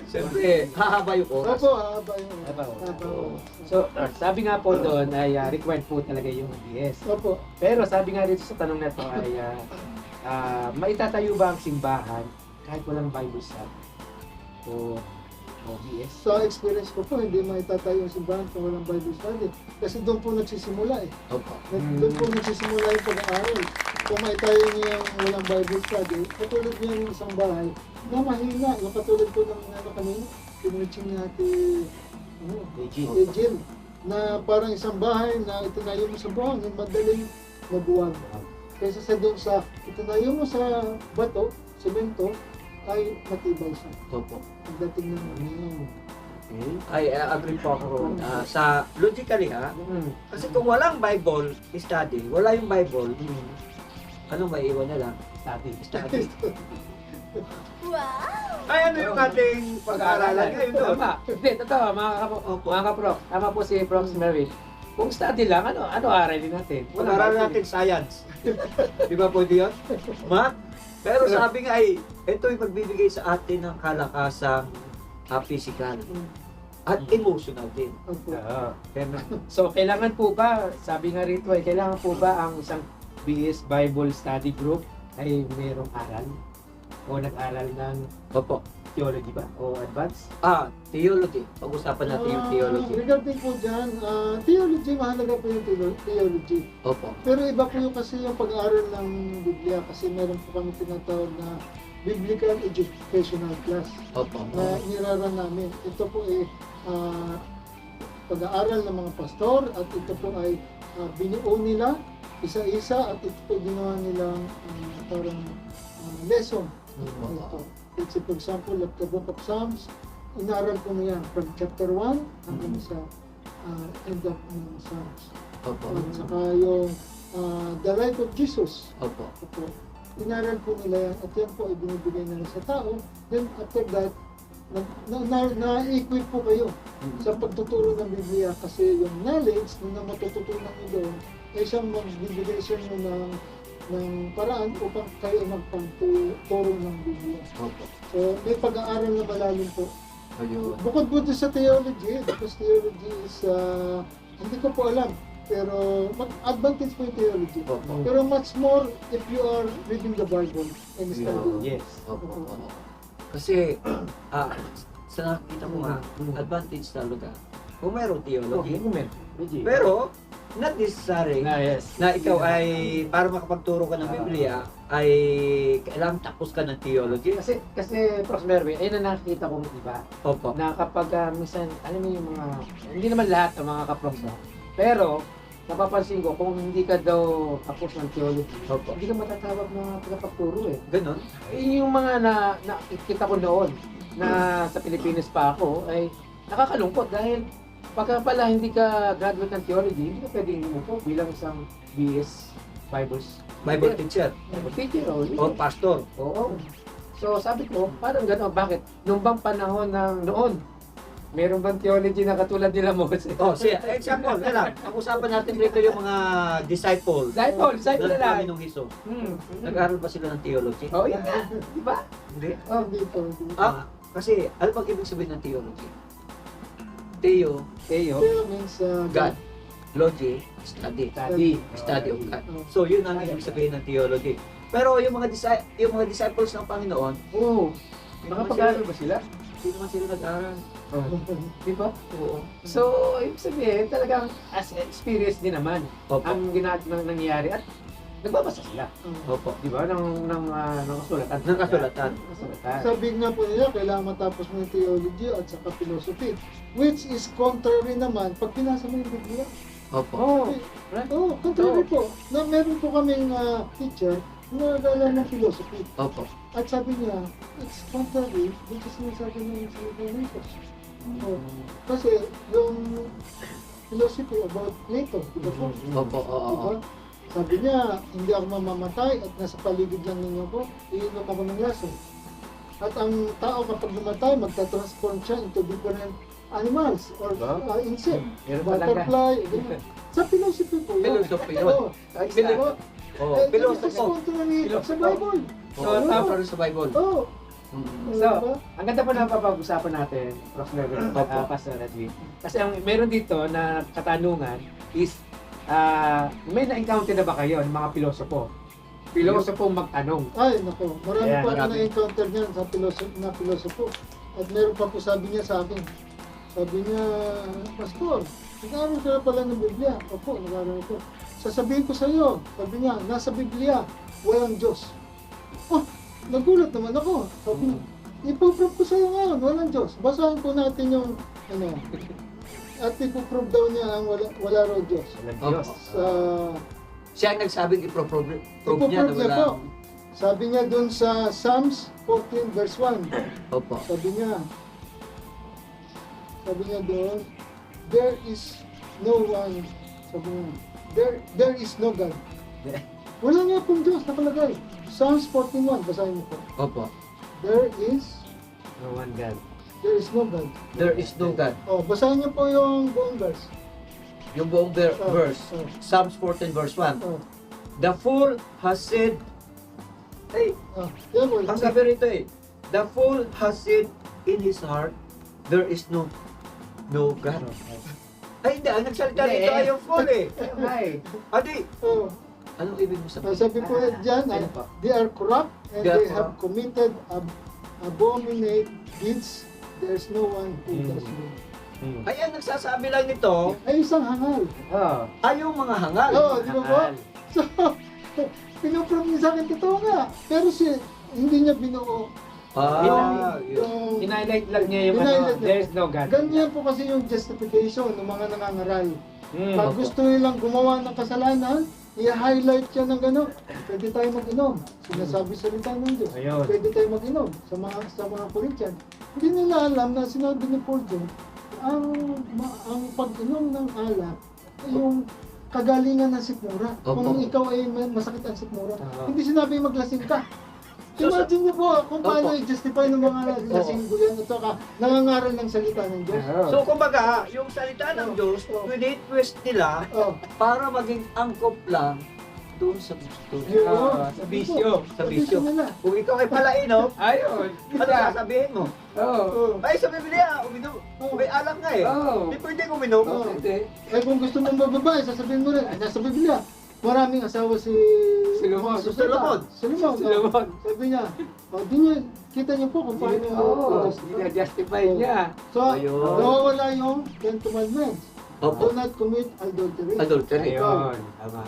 Siyempre, hahaba yung oras. Opo, haba yung Haba. oras. So, sabi nga po doon ay required po talaga yung BS. Opo. Pero sabi nga rito sa tanong na to ay maitatayo ba ang simbahan kahit walang Bible study? O BS? Sa experience ko po, hindi maitatayo yung simbahan kung walang Bible study. Kasi doon po nagsisimula eh. Opo. Doon po nagsisimula yung pag-aaral. Kung maitayo niya yung walang Bible study, katulad niya yung isang bahay na mahina. Yung katulad po ng kanina, pinreaching natin Jill, na parang isang bahay na itinayo mo sa buhangin, madaling mabuwag. Kaysa sa doon sa itinayo mo sa bato, semento, ay matibay siya. Opo. Pagdating ng Ay, agree po ako ron. Sa logically kasi kung walang Bible study, wala yung Bible, ano maiiwan na lang? Study. Ay, ano yung ating pag-aaralan ngayon doon? Tama. Hindi, totoo, mga kapro. Tama po si Prof. Mary. Kung study lang, ano aralin natin? Pag-aaralan natin science. Di ba pwede yun? Math? Pero sabi nga ay, ito yung magbibigay sa atin ng kalakasang physical at emotional din. So, kailangan po ba, sabi nga rito ay, kailangan po ba ang isang BS Bible Study Group ay mayroong aral? O nag-aral ng Opo. theology ba? O advance? Theology. Pag-usapan natin yung theology. Regarding po dyan, theology, mahalaga po yung theology. Opo. Pero iba po yung kasi yung pag-aaral ng Biblia kasi meron po kami tinatawag na Biblical Educational Class Opo. na niraran namin. Ito po ay pag-aaral ng mga pastor at ito po ay binuo nila isa-isa at ito po ginawa nilang parang lesson. Ito. Let's say, for example, like the book of Psalms, inaral ko niya from chapter 1 hanggang sa end of Psalms. Opo. At saka yung the life of Jesus. Opo. Opo. Inaral po nila yan at yan po ay binibigay nila sa tao. Then after that, na-equip po kayo sa pagtuturo ng Biblia kasi yung knowledge na matututunan nyo doon ay siyang magbibigay sa inyo ng paraan upang kayo magpagturo ng Biblia. Opo. So may pag-aaral na malalim po. Ayun. Bukod po sa theology, because theology is, hindi ko po alam, pero advantage po yung theology. Opo. Pero much more if you are reading the Bible and studying. Yes. Opo. Kasi, sa nakikita ko nga, advantage talaga. Kung mayroong theology. Pero, not necessary Yes. na ikaw ay, para makapagturo ka ng Biblia, ay kailangan tapos ka ng theology. Kasi Prof. Merwin, ayun na nakikita kong iba. Opo. Na kapag minsan, alam mo yung mga, hindi naman lahat ng mga kaprof, no? Pero, napapansin ko, kung hindi ka daw tapos ng theology, Opo. hindi ka matatawag na tagapagturo eh. Ganon. Yung mga nakikita ko noon, na sa Pilipinas pa ako, ay nakakalungkot dahil pagka pala hindi ka graduate ng theology, hindi ka pwedeng umupo bilang isang BS Bible teacher. Bible teacher O pastor. Oo. So sabi ko, parang gano'n, bakit? Nung bang panahon ng noon, meron bang theology na katulad nila Moses? Example, na lang. Pag-usapan natin dito yung mga disciples. Disciple na lang. ng Hesus. Hmm. Nag-aaral ba sila ng theology? Oh, yan. Di ba? Hindi. Hindi po. Kasi, ano bang ibig sabihin ng theology? Theo, Theo. Theo means God. Logi, study. Study of God. So, yun ang ibig sabihin ng theology. Pero yung mga disciples ng Panginoon, Oo. Nakapag-aaral ba sila? hindi naman sila nag-aaral. Di ba? Oo. So, ibig sabihin, talagang as experience din naman Opo. ang nangyayari. At nagbabasa sila. Opo. Di ba? Ng kasulatan. Ng kasulatan. Kasulatan. Sabi nga po nila, kailangan matapos mo yung theology at saka philosophy. Which is contrary naman pag pinasa mo yung Biblia. Opo. Oh, Oo, contrary po. Na meron po kaming teacher na nag-aaral ng philosophy. Opo. At sabi niya, it's contrary which is sinasabi ng salita ng Diyos. Oh, kasi yung philosophy about Plato, di ba po? Opo. Oo. Diba? Sabi niya, hindi ako mamamatay at nasa paligid lang ninyo ko, iinom ako ng laso. At ang tao kapag namatay, magta-transform siya into different animals or insect, Meron talaga. butterfly, ganyan. Sa philosophy po yun. Philosophy yun. Oo. Philo- Oh, Eh, philosophy. this is contrary sa Bible. So, Oo, tama. para sa Bible. Oo. Mm. So, Diba? ang ganda po na papag-usapan natin, Prof. Level, Opo. Pastor Edwin. Kasi ang meron dito na katanungan is, may na-encounter na ba kayo ng mga pilosopo? Pilosopo magtanong. Ay, nako. Marami Ayan, pa ako marami. na-encounter niyan sa pilosopo. At meron pa po sabi niya sa akin. Sabi niya, Pastor, nag-aaral ka na pala ng Biblia. Opo, nag-aaral ko. Sasabihin ko sa iyo, sabi niya, nasa Biblia, walang Diyos. Oh, nagulat naman ako. Sabi niya, ipoprove ko sa iyo ngayon, walang Diyos. Basahin po natin yung, at ipoprove daw niya ang wala raw Diyos. Walang Opo. Diyos. Sa Siya ang nagsabing i-prove niya na ipoprove niya wala. po. Sabi niya dun sa Psalms 14 verse 1. Opo. Sabi niya doon, there is no one, sabi niya, there is no God. Wala nga pong Diyos nakalagay. Psalms 14:1, basahin niyo po. Opo. There is No one God. no God. There is no God. Oh, basahin niyo po yung buong verse. Yung buong verse. Oh. Psalms 14 verse 1. Oh, The fool has said, ay, oh. Yan po. ang sabi rito the fool has said in his heart, there is no God. Ay, hindi. Ang nagsalita Hindi. dito ay yung fool Ay. Adi, Oh, anong ibig mo sabihin? sabi po diyan, Ano pa? they are corrupt and They are they have committed abominate deeds. There's no one who does good. Ay, ang nagsasabi lang nito Ay, isang hangal. Oh. ay yung mga hangal. Oo, di ba po? So, pinuprove niya sa akin, totoo nga. Pero hindi niya binuo. Ah, yun. Yung, In-highlight lang niya yung In-highlight niya. there's no God. ganyan po kasi yung justification ng mga nangangaral. Pag Opo. gusto nilang gumawa ng kasalanan, i-highlight siya ng gano'n. Pwede tayo mag-inom. Sinasabi salita ng Diyos. Ayun. Pwede tayo mag-inom sa mga Corinthian. Hindi nila alam na sinabi ni Paul John, ang pag-inom ng alak ay yung kagalingan ng sikmura. Opo. Kung ikaw ay masakit ang sikmura, Oo. hindi sinabi maglasing ka. So, Imagine niyo po kung paano Opo. i-justify ng mga lasinggo yan at saka nangangaral ng salita ng Diyos. So, kumbaga, yung salita ng Diyos, twist nila Oh, para maging angkop lang doon sa gusto. yun. sa bisyo. Sa bisyo. nila. Kung ikaw ay palainom, Ayun. ano sasabihin mo? Oo. Oh. Ay, sa Biblia, uminom. May alak nga eh. Oo. Hindi pwede uminom. Oo. Hindi. Eh kung gusto mong mababae, sasabihin mo rin, nasa Biblia, maraming asawa si Solomon. Solomon. Solomon. Sabi niya, di niya, kita niyo po kung paano Oo. Justify niya. So, Ayun. nawawala yung 10 commandments. Opo. Do not commit adultery. Adultery. Ayun. Tama.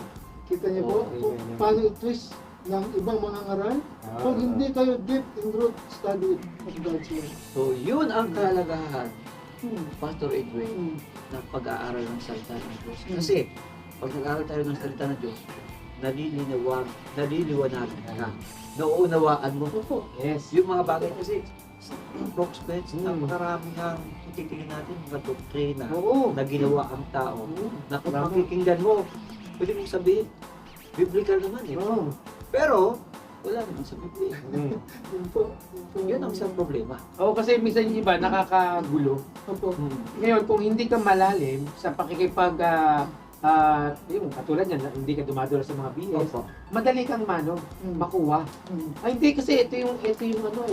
Kita niyo po Oo, kung ayun. paano i-twist ng ibang mga ngaral. Kung hindi kayo deep in root study of God's word. So, yun ang kahalagahan, Hmm. Pastor Edwin, Hmm. ng pag-aaral ng salita ng Diyos. Hmm. Kasi, pag nag-aaral tayo ng salita ng Diyos, naliliwanagan ka. Nauunawaan mo. Opo. Yes. Yung mga bagay kasi, prospects, Hmm. napakarami ng ititingin natin, mga doktrina Oo. na ginawa ang tao. Oo. Na kung Tama. makikinggan mo, pwede mong sabihin, biblical naman eh. Oo. Pero, wala naman sa Biblia. Mm. Yun po. Yun ang isang problema. Oo, kasi minsan yung iba nakakagulo. Opo. Ngayon, kung hindi ka malalim sa pakikipag yung katulad yan, hindi ka dumadalo sa mga BS, Opo. madali kang makuha. Hmm. Ay hindi kasi ito yung ito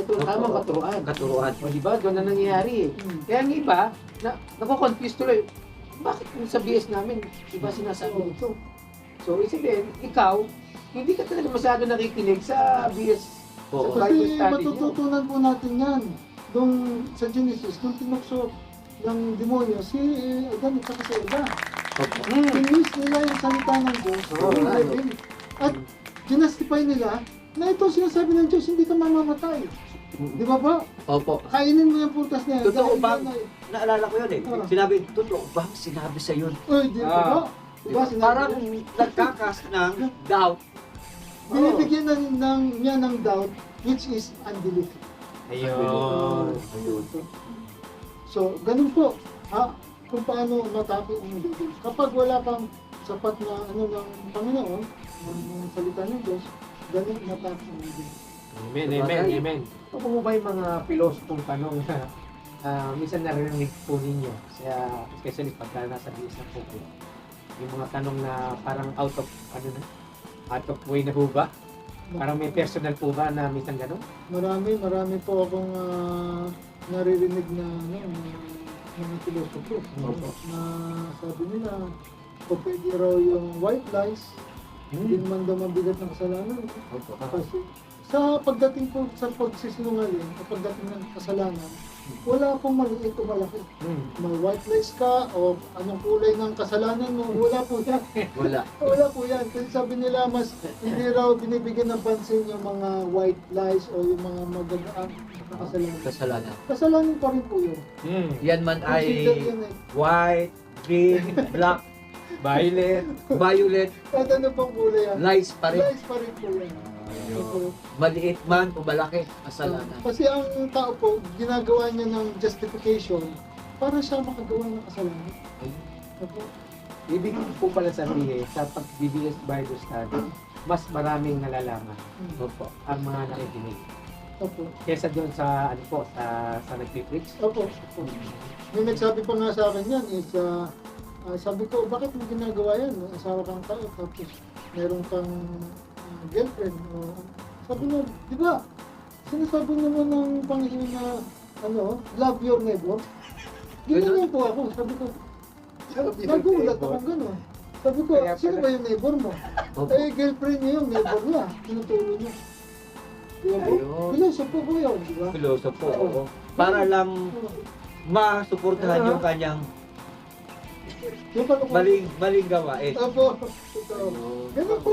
Opo. tamang katuruan. Katuruan. O di ba? Doon na nangyayari eh. Hmm. Kaya ang iba, nako-confuse tuloy. Bakit kung sa BS namin, iba sinasabi ito? So, isipin, ikaw, hindi ka talaga masyado nakikinig sa BS. Oo. Sa Bible Kasi study matututunan po natin yan. Doon sa Genesis, nung tinukso ng demonyo, si Adan at saka si Eva. Opo. Pinis nila yung salita ng Diyos. Oo, Yung ano? level. At ginastify nila na ito sinasabi ng Diyos, hindi ka mamamatay. Di ba ba? Opo. Kainin mo yung prutas na yan. Totoo Dahil ba? yan ay- Naalala ko yun eh. Ah. Sinabi, totoo ba sinabi sa yun? Uy, di ba ba? Di ba? Sinabi Parang niya, nagkakas ng doubt. binibigyan niya ng doubt, which is unbelief. Ayun. Ayun. So, ganun po. Kung paano matapos ang unbelief. Kapag wala kang sapat na ng Panginoon, ng salita ng Diyos, ganun matapos ang unbelief. Amen, amen, amen. Ito po ba yung mga pilosopong tanong na minsan narinig po ninyo, especially pagka nasa business po po. Yung mga tanong na parang out of way na po ba? Parang may personal po ba na minsan gano'n? Marami po akong naririnig na mga pilosopo na sabi nila kung pwede raw yung white lies, hindi naman daw mabigat ng kasalanan. Kasi sa pagdating po sa pagsisinungaling, sa pagdating ng kasalanan, wala pong maliit o malaki. May white lies ka o anong kulay ng kasalanan mo, wala po yan. Wala. Wala po yan. Kasi sabi nila, mas hindi raw binibigyan ng pansin yung mga white lies o yung mga magagaan na kasalanan. Kasalanan. Kasalanan pa rin po yun. Yan man Consider ay yan eh. white, green, black, Violet. violet, Kahit ano pang kulay yan. lies pa rin. Lies pa rin po yan. Opo. Maliit man o malaki, kasalanan. Kasi ang tao po, ginagawa niya ng justification para siya makagawa ng kasalanan. Opo. Ibig po pala sabihin, sa pag-BBS Bible Study, mas maraming nalalaman Opo. ang mga nakikinig. Opo. Kesa doon sa, sa nag-preach. Opo. Opo. May nagsabi pa nga sa akin yan is, sabi ko, bakit mo ginagawa yan? May asawa kang tao, tapos meron kang girlfriend. Sabi niya, di ba? Sinasabi naman ng Panginoon na, love your neighbor. Ginanyan po ako. Sabi ko, nagulat akong gano'n. Sabi ko, Kaya sino pala- ba yung neighbor mo? Opo. Eh, girlfriend niya yung neighbor niya. Tinutulong niya. Di ba po? Ayun. Pilosopo po yun, di ba? Pilosopo, oo. Para lang masuportahan yung kanyang Yung kalukuhan. maling gawain. Opo. Totoo. Ganun po.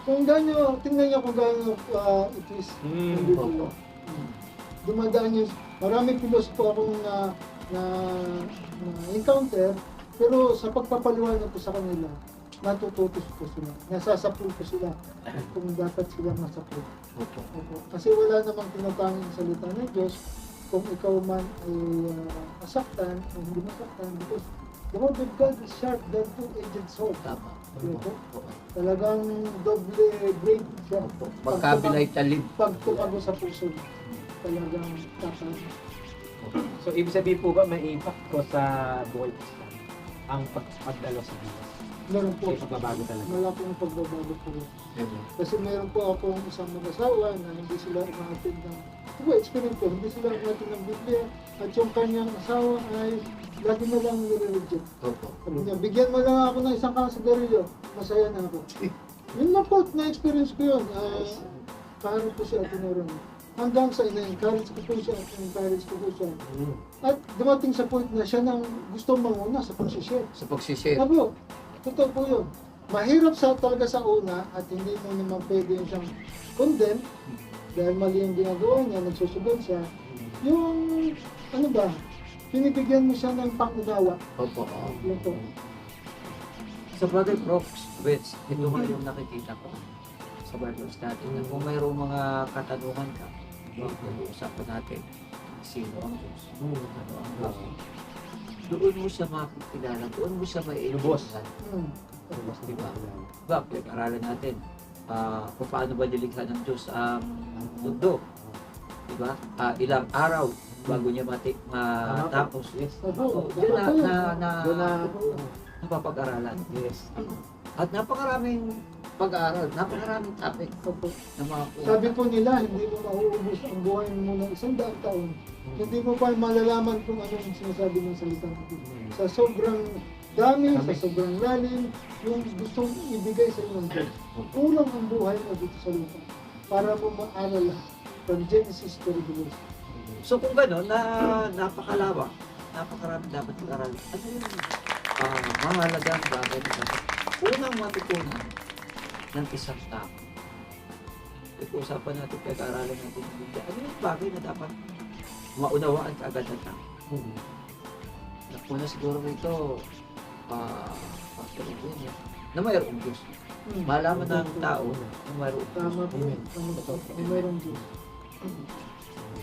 Kung gano'n, tingnan niyo kung gano'n it is. Opo. Dumadaan yung, maraming pilosopo akong na encounter, pero sa pagpapaliwanag ko sa kanila, natututos po sila. Nasasapul po sila kung dapat silang masapul. Opo. Opo. Kasi wala namang tinatanging salita ng Diyos kung ikaw man ay masaktan o hindi masaktan, because the word of God is sharp than two-edged sword. Tama. Opo. Opo. Talagang doble grade siya. Opo. Magkabilay talib. Pagtukag mo sa puso, talagang tatas. So, ibig sabihin po ba may impact ko sa buhay ko ang pagdalo sa Diyos? Meron po. May pagbabago talaga. Malaking pagbabago po. Kasi meron po akong isang mag-asawa na hindi sila umatid ng, experience ko, hindi sila umatid ng Biblia at yung kanyang asawa ay lagi na lang nire-reject. Opo. Sabi niya, bigyan mo lang ako ng isang sigarilyo, masaya na ako. Yun na po, na-experience ko yun. Kaharap ko siya at tinuro niya. Hanggang sa ina-encourage ko po siya at ina-encourage ko po siya. At dumating sa point na siya nang gusto manguna sa pag-share. Sa pagsishare. Sabi, totoo po yun. Mahirap talaga sa una at hindi mo naman pwede yung siyang condemn dahil mali yung ginagawa niya, nagsusunod siya. Yung, pinibigyan mo siya ng pangunawa. Opo. Yun po. Sa Brother Brooks, Wets, ito nga yung nakikita ko sa Bible study na kung mayroong mga katanungan ka, pag-uusapan natin, sino ang Diyos? Ano ang Diyos? Doon mo siya makikilala, doon mo siya Lubos. Hmm. Lubos, di ba? Diba, pinag-aralan natin kung paano ba nilikha ng Diyos ang mundo. Diba? Ilang araw bago niya matapos. Yes. Opo, Yun Doon na, napapag-aralan. yes. At napakaraming pag-aaral, napakaraming topic Opo. na mga Sabi po nila, hindi mo mauubos ang buhay mo ng 100 taon. Hindi mo pa malalaman kung ano yung sinasabi ng salita ng Diyos. Sa sobrang dami, sa sobrang lalim, yung gustong ibigay sa iyo ng Diyos. Kulang ang buhay mo dito sa lupa para mo maaral from Genesis to Revelation. So kung gano'n, napakalawak, napakarami dapat pag-aralan. Ano yung mahalagang bagay na dapat unang matutunan ng isang tao. Pag-uusapan natin, pag-aaralan natin yung Biblia. Ano yung bagay na dapat maunawaan ka agad ng tao? Una siguro ito, Pastor Edwin, na mayroong Diyos. Malaman ng tao na mayroong Tama Diyos. po. Tama po. Mayroong Diyos.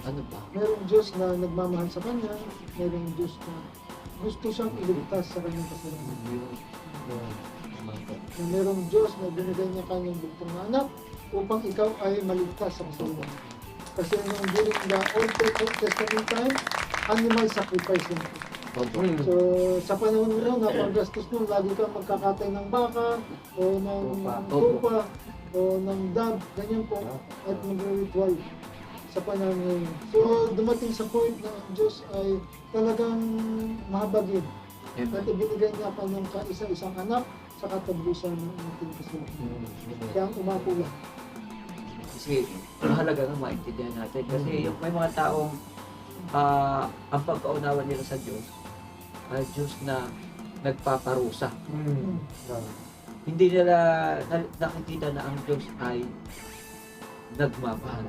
Ano ba? Mayroong Diyos na nagmamahal sa Kanya. Mayroong Diyos na gusto siyang iligtas sa Kanyang kasalanan. Na mayroong Diyos na binigay niya Kanyang bugtong na anak upang ikaw ay maligtas sa kasalanan. Kasi nung during the Old Testament time, animal sacrifice lang po. So, sa panahon nila, napagastos nun, lagi kang magkakatay ng baka, o ng tupa, o ng dab, ganyan po, at magre-ritual sa panahon ngayon. So, dumating sa point na ang Diyos ay talagang mahabagin. At ibinigay niya pa ng isa-isang anak sa katabusan ng ating kasalanan. Kaya ang umako lang. Kasi mahalaga nga maintindihan natin. Kasi yung may mga taong ang pagkaunawa nila sa Diyos ay Diyos na nagpaparusa. Hindi nila nakikita na ang Diyos ay nagmamahal.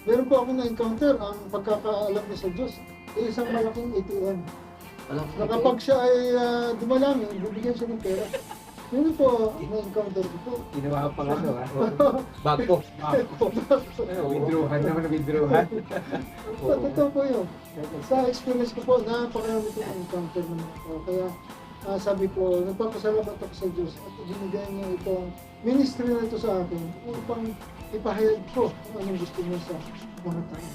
Meron po ako na-encounter, ang pagkakaalam niya sa Diyos, isang malaking ATM. Na kapag siya ay dumalangin, bibigyan siya ng pera. Yun po, na-encounter ko po. Ginawa pa nga ito, Bago. Withdrawhan naman na withdrawhan. Totoo po yun. Sa experience ko po, napakarami ko na-encounter naman po. Kaya sabi ko, nagpapasalamat ako sa Diyos at binigay niya itong ministry na ito sa akin upang ipahayag ko kung anong gusto niya sa mga tao.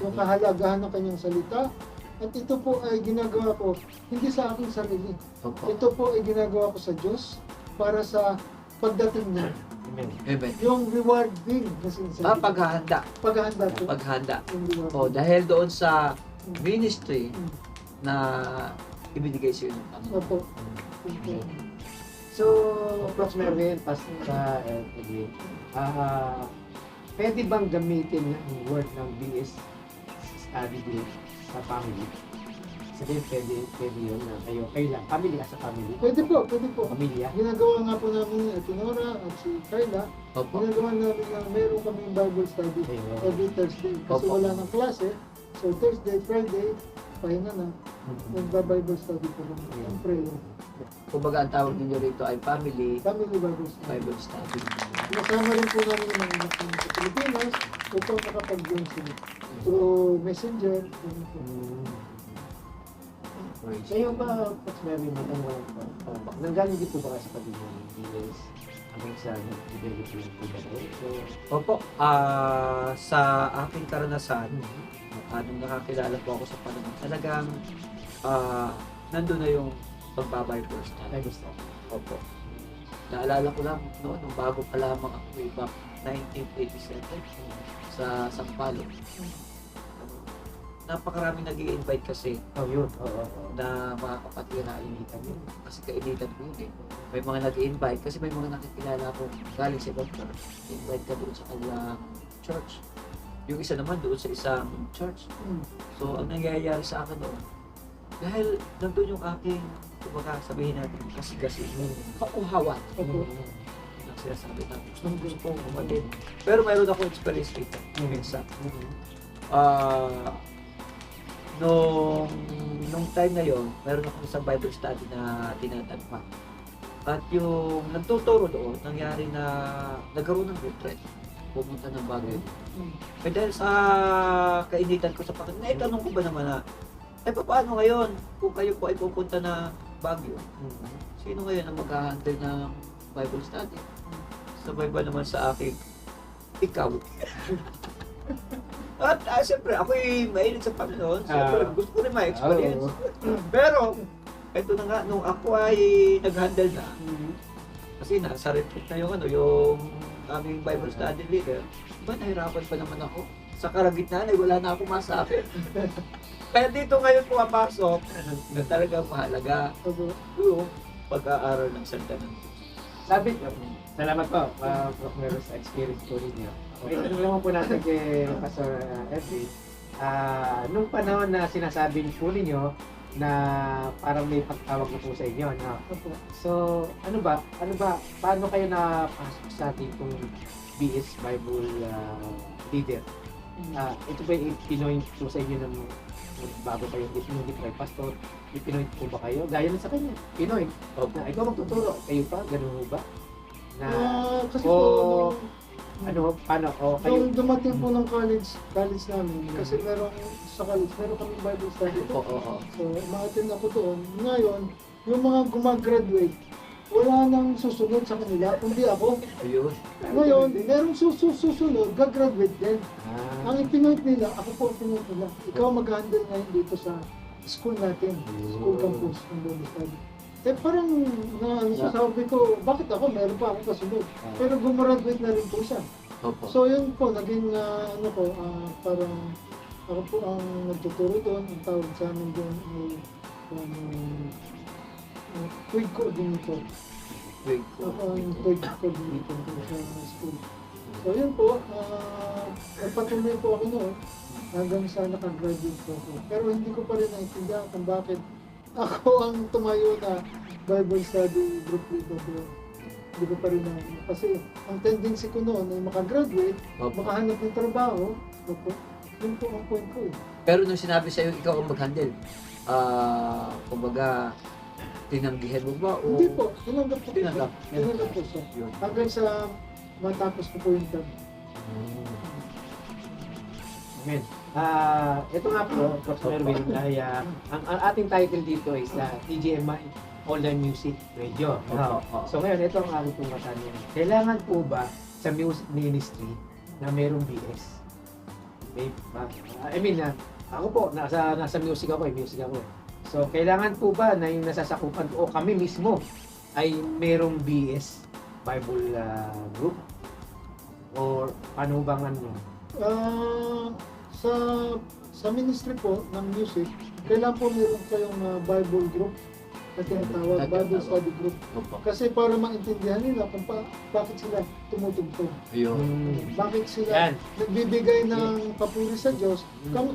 Yung kahalagahan ng kanyang salita. At ito po ay ginagawa ko hindi sa aking sarili. Ito po ay ginagawa ko sa Diyos para sa pagdating niya. Amen. Yung rewarding na sinasabi. Paghahanda. Paghahanda po. Paghahanda. Yung rewarding. Dahil doon sa ministry na ibinigay sa iyo ng Panginoon. Opo. So, Prof. Mervin, Pastor Edwin, pwede bang gamitin ang word ng BS study group sa family? Sabihin, pwede yun na kayo lang. Family as a family. Pwede po. Pamilya. Ginagawa nga po namin ni Ate Nora at si Carla. Opo. Ginagawa namin na meron kaming Bible study Ayun. every Thursday. Kasi Opo. wala ng klase. So Thursday, Friday, pahinga na. Nagba-Bible study po kami. Ang prayer. Kumbaga ang tawag ninyo rito ay family Family Bible study. Bible study. Kasama rin po namin yung mga anak namin sa Pilipinas upang makapag-join sila. Through Messenger. ganun po. Kayo ba, Prof. Mervin, matanong ko, nanggaling din po ba kayo sa pagiging ng BS hanggang sa nag-develop yung pagdadal? Opo, sa aking karanasan, nung nakakilala po ako sa panahon, talagang nandun na yung pagbabible study. Ay, gusto. Opo. Naalala ko lang noon, nung bago pa lamang ako way back 1987 sa Sampalo. Napakaraming nag-i-invite kasi Yun. na mga kapatid na initan yun. Kasi kainitan ko yun eh. May mga nag-i-invite kasi may mga nakikilala ko galing sa ibang church. Invite ka doon sa kanilang church. Yung isa naman doon sa isang church. So, ang nangyayari sa akin doon, dahil nandun yung aking, kumbaga sabihin natin, kasi kauhawan. Opo. Ang sinasabi na gusto kong umatin. Pero mayroon akong experience dito. Minsan. Nung time na yon, meron akong isang Bible study na tinatagpa. At yung nagtuturo doon, nangyari na nagkaroon ng retreat. Pumunta ng Baguio. Eh dahil sa kainitan ko sa Panginoon, naitanong ko ba naman na, paano ngayon kung kayo po ay pupunta na Baguio? Sino ngayon ang mag-handle ng Bible study? Sabay ba naman sa akin, ikaw? At siyempre, ako'y mahilig sa Panginoon. Siyempre, gusto ko rin ma-experience. Pero, ito na nga, nung ako ay nag-handle na, kasi nasa retreat na yung aming Bible study leader, nahirapan pa naman ako. Sa kalagitnaan ay wala na akong masabi. Kaya dito ngayon pumapasok na talagang mahalaga yung pag-aaral ng salita ng Diyos. Sabi ko, salamat po, Prof. Mervin, sa experience ko rin niyo. Okay, ito naman po natin kay Pastor Edwin. Nung panahon na sinasabi po ninyo na parang may pagtawag na po sa inyo, no? Opo. So, paano kayo napasok sa ating itong BS Bible leader? Ito ba ipinoint po sa inyo ng bago kayo ipinoint kay pastor? Ipinoint po ba kayo? Gaya na sa kanya, pinoint. Na ikaw magtuturo, kayo pa, ganun ba? Na, Kasi o- po, paano? O kayo? nung dumating po ng college namin, kasi sa college, meron kami Bible study. Oo. So, ma-attend ako doon. Ngayon, yung mga gumagraduate, wala nang susunod sa kanila, kundi ako. Ayun. Ngayon, merong susunod, gagraduate din. Ah, Ang ipinoint nila, ako po ang pinoint nila. Ikaw mag-handle ngayon dito sa school natin, school campus ng Bible study. Parang sabi ko, bakit ako? Meron pa ako kasunod. Pero gumraduate na rin po siya. Opo. So yun po, naging parang ako po ang nagtuturo doon. Ang tawag sa amin doon ay TWIG coordinator. Wait. Ako ang TWIG coordinator doon sa school. So yun po, nagpatuloy po ako noon hanggang sa nakagraduate po ako. Pero hindi ko pa rin naintindihan kung bakit ako ang tumayo na Bible study group leader doon. Hindi ko pa rin kasi ang tendency ko noon ay makagraduate, Opo. makahanap ng trabaho. Opo. Yun po ang point ko eh. Pero nung sinabi sa'yo, ikaw ang mag-handle, kumbaga, tinanggihan mo ba? O... Hindi po, tinanggap ko po siya. Tinanggap. Tinanggap ko siya. Yun. Hanggang sa matapos ko po yung term. amen. Ito nga po, Dr. Erwin, ay ang ating title dito is TGMI Online Music Radio. Opo. So ngayon, ito ang aking pong matanong. Kailangan po ba sa music ministry na mayroong BS? Ako po, nasa music ako. So, kailangan po ba na yung nasasakupan ko o kami mismo ay mayroong BS Bible group? Or ano bang ano? Sa ministry po ng music, kailan po meron kayong Bible group na tinatawag, Bible study group. Opo. Kasi para maintindihan nila kung bakit sila tumutugtog. Ayun. Bakit sila Yan. nagbibigay ng papuri sa Diyos.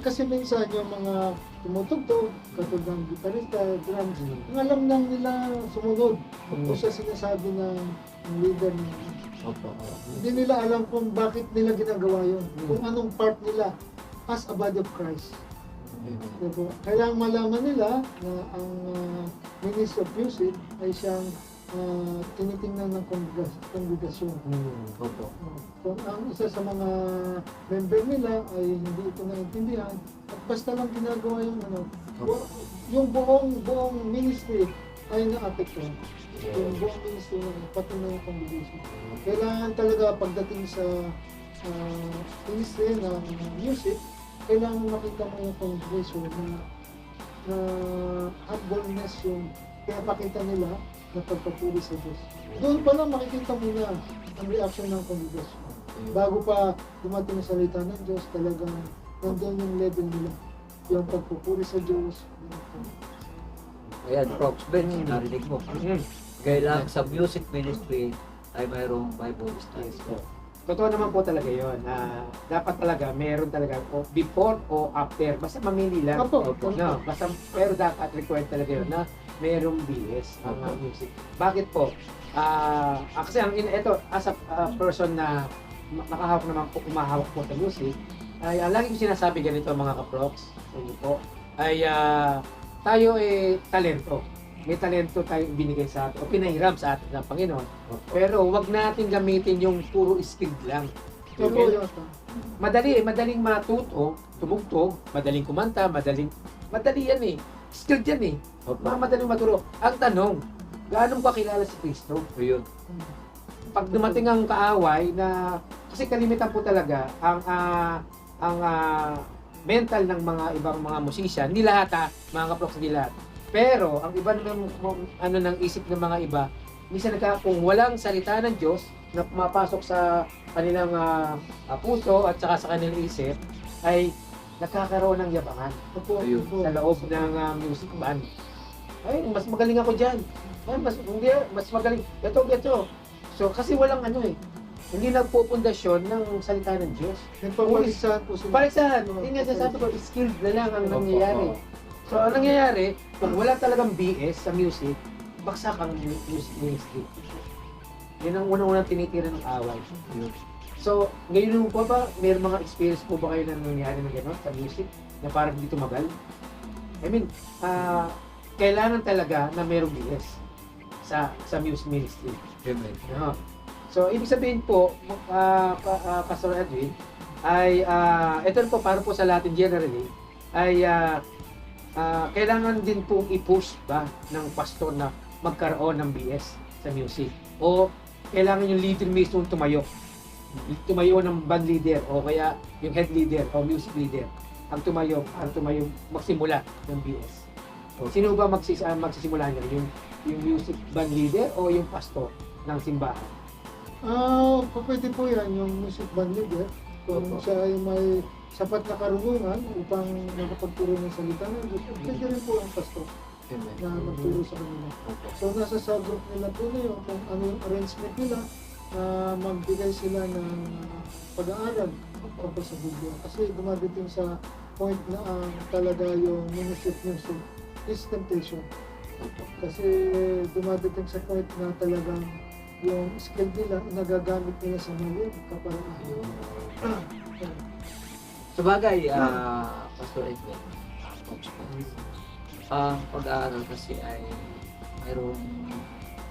Kasi minsan yung mga tumutugtog, katulad ng gitarista, drums, ang alam lang nila sumunod. Kung sa sinasabi ng leader nila. Opo. Hindi nila alam kung bakit nila ginagawa yun. Kung anong part nila as a body of Christ. Diba? Kailangan malaman nila na ang Ministry of Music ay siyang tinitingnan ng kongregasyon. Opo. Kung ang isa sa mga member nila ay hindi ito naintindihan, at basta lang ginagawa yung buong ministry ay naapektuhan. Yung buong ministry na pati na yung congregation. Kailangan talaga pagdating sa ministry ng music, kailangan makita mo yung congregation na humbleness yung pinapakita nila na pagpapuri sa Diyos. Doon pa lang makikita mo na ang reaction ng congregation. Bago pa dumating ang salita ng Diyos, talagang nandun yung level nila. Yung pagpupuri sa Diyos. Ayan, Prox Ben, narinig mo. Kailangan sa music ministry ay mayroong Bible study. Totoo naman po talaga yun. Dapat talaga, meron talaga before o after. Basta mamili lang. Opo. No, basta, pero dapat required talaga yun na merong BS ang music. Bakit po? Kasi ito, as a person na nakahawak naman po, umahawak po sa music, ay lagi ko sinasabi ganito mga kaprox, po, ay tayo talento. May talento tayong binigay sa atin o pinahiram sa atin ng Panginoon. Pero wag natin gamitin yung puro skill lang. Opo, yun. Madaling matuto, tumugtog, madaling kumanta, madali yan eh. Skill yan eh. Madaling maturo. Ang tanong, gaano mo kakilala si Kristo? Ayun. Pag dumating ang kaaway na, kasi kalimitan po talaga, ang mental ng mga ibang mga musician, hindi lahat mga kaprox, hindi lahat. Pero, ang iba naman, ng isip ng mga iba, minsan kung walang salita ng Diyos na pumapasok sa kanilang puso at saka sa kanilang isip, ay nagkakaroon ng yabangan Opo, Ayun. opo. sa loob ng music band. Ay, mas magaling ako dyan. Ay, mas magaling. Ito. So, kasi walang hindi nagpupundasyon ng salita ng Diyos. Nagpapalisan po sila. Paligsahan, hindi nga sasabi ko, skilled na lang ang nangyayari. So, ang nangyayari, kung wala talagang BS sa music, baksak ang music ministry. Yan ang unang-unang tinitira ng away. So, ngayon po ba, may mga experience po ba kayo na nangyayari ng gano'n sa music na parang hindi tumagal? I mean, kailangan talaga na mayroong BS sa music ministry. Amen. No? So, ibig sabihin po, Pastor Edwin, ay, ito po, para po sa Latin generally, ay kailangan din pong i-push ba ng pastor na magkaroon ng BS sa music. O kailangan yung leader mismo tumayo ng band leader o kaya yung head leader o music leader ang tumayo magsimula ng BS. Sino ba magsisimula niya? Yung music band leader o yung pastor ng simbahan? Pwede po yan, yung music band leader. Kung siya ay may sapat na karunungan upang makapagturo ng salita ng Diyos, pwede rin po ang pastor na magturo sa kanila. So nasa subgroup nila po na yun kung ano yung arrangement nila na magbigay sila ng pag-aaral tungkol sa Biblia. Kasi dumadating sa point na talaga yung ministry of music is temptation. Kasi dumadating sa point na talagang yung skill nila nagagamit nila sa mali kaparaan. Sabagay, Pastor Edwin, ang pag-aaral kasi ay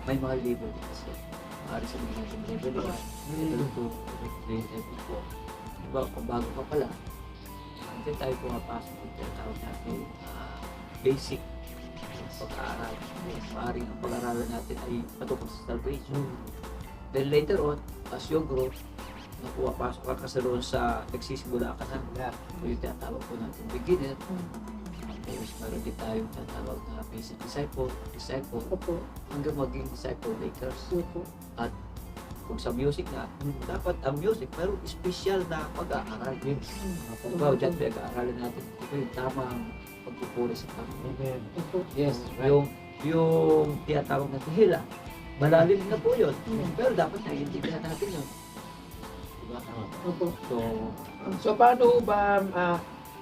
may mga level kasi. Maaari sa mga level 1, level 2, level 4. Diba, kung bago pa pala, hindi tayo pumapasok yung tinatawag natin basic pag-aaral. Maaaring ang pag-aaralan natin ay patungkol sa salvation. Then later on, as you grow, napapasok ka kasi doon sa nagsisimula ka na. Yung tinatawag po natin beginner. Tapos meron din tayong tinatawag na basic disciple, hanggang maging disciple makers. At kung sa music na, dapat ang music mayroong special na pag-aaral. Diba, dyan pinag-aaralan natin ito yung tamang pagpupuri sa Panginoon. Yes, Yung tinatawag na tihila, malalim na po yun. Pero dapat naiintindihan natin yun. Diba? So paano ba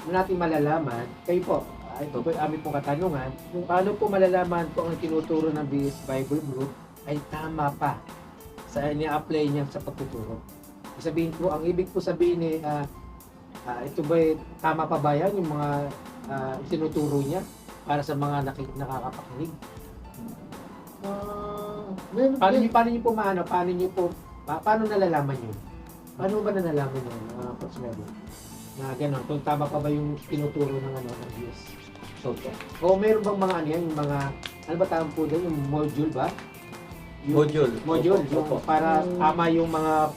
natin malalaman, kayo po, ito po yung aming pong katanungan, paano po malalaman po ang tinuturo ng BS Bible Group ay tama pa sa ini-apply niya sa pagtuturo? Sabihin po, ang ibig po sabihin ito ba tama pa ba yan yung mga tinuturo niya para sa mga nakakapakinig? Paano niyo po paano nalalaman yun? Paano ba nalalaman yun, Coach Melo? Na gano'n, kung tama pa ba yung tinuturo ng BS? O meron bang mga yung mga, ano ba tawag po doon, yung module ba? Module, yung para tama yung mga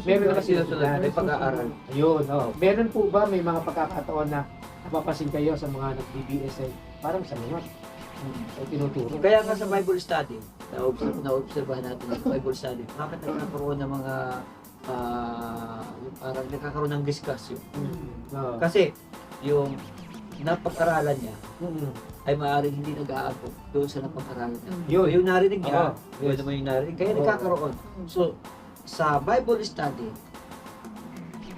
meron kasi sinusunod, may pag-aaral. Ayun, meron po ba may mga pagkakataon na napapasin kayo sa mga nag-BBS parang sa mga tinuturo? Kaya nga sa Bible study, na-obserbahan natin sa Bible study, bakit nagkakaroon ng mga yung parang nagkakaroon ng discussion. Kasi yung napag-aralan niya ay maaaring hindi nag-aabot doon sa napag-aralan niya. Yung narinig niya, yun naman yung narinig, kaya nagkakaroon. So, sa Bible study,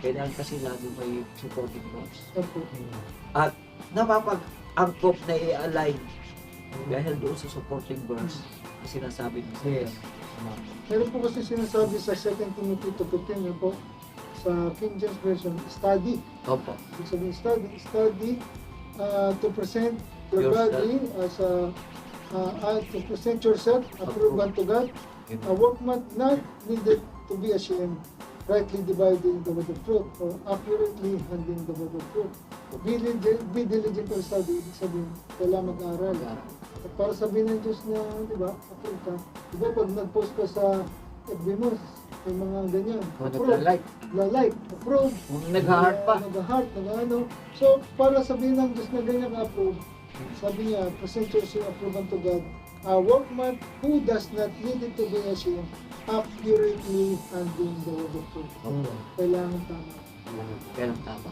kailangan kasi lagi may supporting verse. At napapag-angkop na i-align dahil doon sa supporting verse na sinasabi niya. Meron po kasi sinasabi sa 2 Timothy 2:15 yun po, sa King James Version, study. Opo. Ibig sabihin, study to present your body as to present yourself approved unto God, a workman not needed to be ashamed, rightly dividing the word of truth, or accurately handling the word of truth. Be diligent to study, ibig sabihin, kailangan mag-aaral. At para sabihin ng Diyos na, di ba, approved ka. Di ba, pag nag-post ka sa FB mo, may mga ganyan, Like. approve, Nag-heart pa. Nag-heart, nag-ano. So, para sabihin ng Diyos na ganyan approve, sabi niya, present yourself approved unto God, a workman who does not need to be ashamed, accurately handling the word of truth. Kailangan tama. Kailangan tama.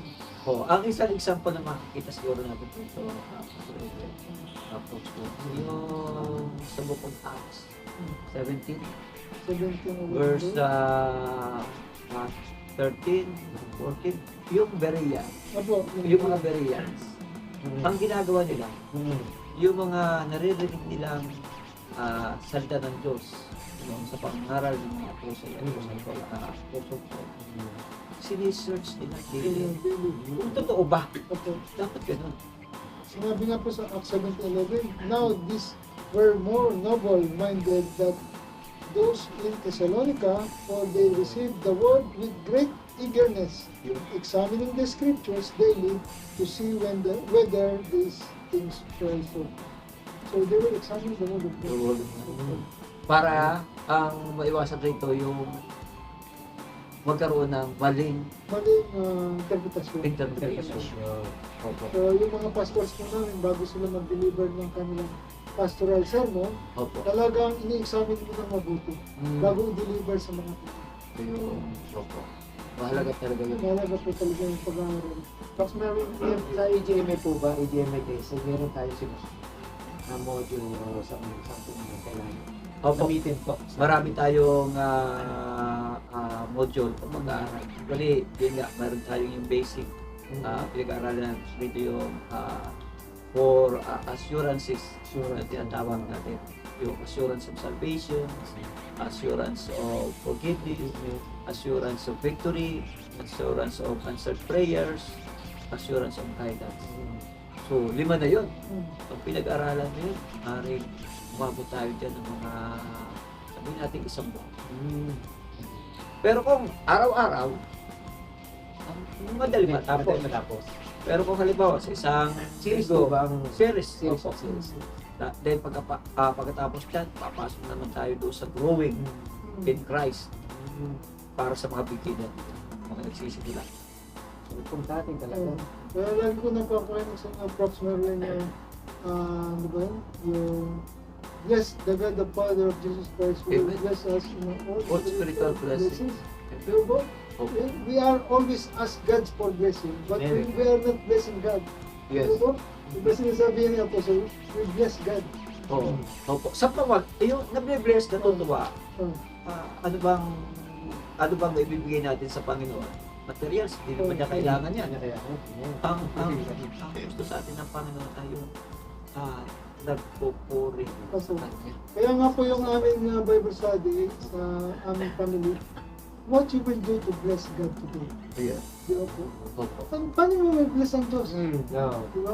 Ang isang example na makikita siguro natin dito, yung sa Book of Acts 17, verse 13, 14, yung Bereans. Yung mga Bereans, Ang ginagawa nila, yung mga naririnig nilang salita ng Diyos, sa pangaral ng mga apostle at apostle Paul, sinisearch nila daily. Kung totoo ba? Dapat ganun. Sinabi nga po sa Acts 17:11, now these were more noble-minded than those in Thessalonica, for they received the word with great eagerness, examining the scriptures daily to see whether these things were so. So they were examining the word of God. Para ang maiwasan rito yung magkaroon ng maling Interpretasyon. interpretation. Opo. So yung mga pastors po namin, bago sila mag-deliver ng kanilang pastoral sermon, Opo. talagang ini-examine mo ng mabuti bago i-deliver sa mga tao. Yung, opo. Mahalaga talaga yun. Mahalaga po talaga yung pag-aaral. Tapos meron sa AGMA po ba, AGMA case, meron tayo na module sa something na kailangan. Opo. Gamitin po. Marami tayong module o pag-aaral. Actually, yun nga, meron tayong yung basic pinag-aaralan dito yung for assurances na tinatawag natin. Yung assurance of salvation, assurance of forgiveness, assurance of victory, assurance of answered prayers, assurance of guidance. So, 5 na yun. Pag pinag-aralan na yun, maaaring umabot tayo dyan ng mga, sabihin natin 1 buwan. Pero kung araw-araw, madali matapos. Pero kung halimbawa sa isang Series po ba ang series. series Opo. of series? Then pagkatapos dyan, papasok naman tayo doon sa growing in Christ para sa mga beginner, mga nagsisimula. Importante talaga. Kaya lagi ko napapakinig sa mga props meron na ano ba yun? Yung bless the God the Father of Jesus Christ who will Amen. bless us in All spiritual blessings. Pero po, Opo. we are always ask God for blessing, but Amen. we are not blessing God. Yes. Pero po, yung blessing na sabihin niya po, so we bless God. Oo. Opo. Sa pawag, yung nabibless, natutuwa, ano bang ibibigay natin sa Panginoon? Materials, hindi naman niya kailangan yan. Ang gusto sa atin ng Panginoon ay yung nagpupuri sa Kanya. Kaya nga po yung aming Bible study sa aming family, what you will do to bless God today. Ayan. Di ba po? Opo. Paano mo may bless ang Diyos? No. Di ba?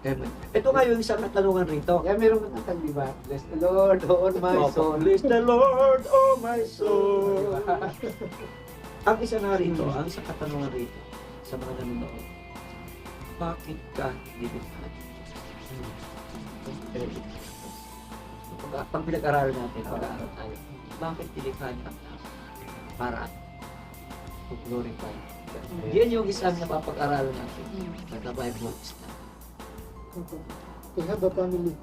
Amen. Ito nga yung isang katanungan rito. Kaya meron kang kanta, di ba? Bless the Lord, oh my Opo. soul. Bless the Lord, oh my soul. Diba? Ang isa nga rito, ang isang katanungan rito sa mga nanonood, bakit ka nilikha? Pag pinag-aralan natin, pag-aaral tayo, bakit nilikha niya ang tao? Para to glorify God. Yan yung isa na papag-aralan natin sa The Bible is that. To have a family.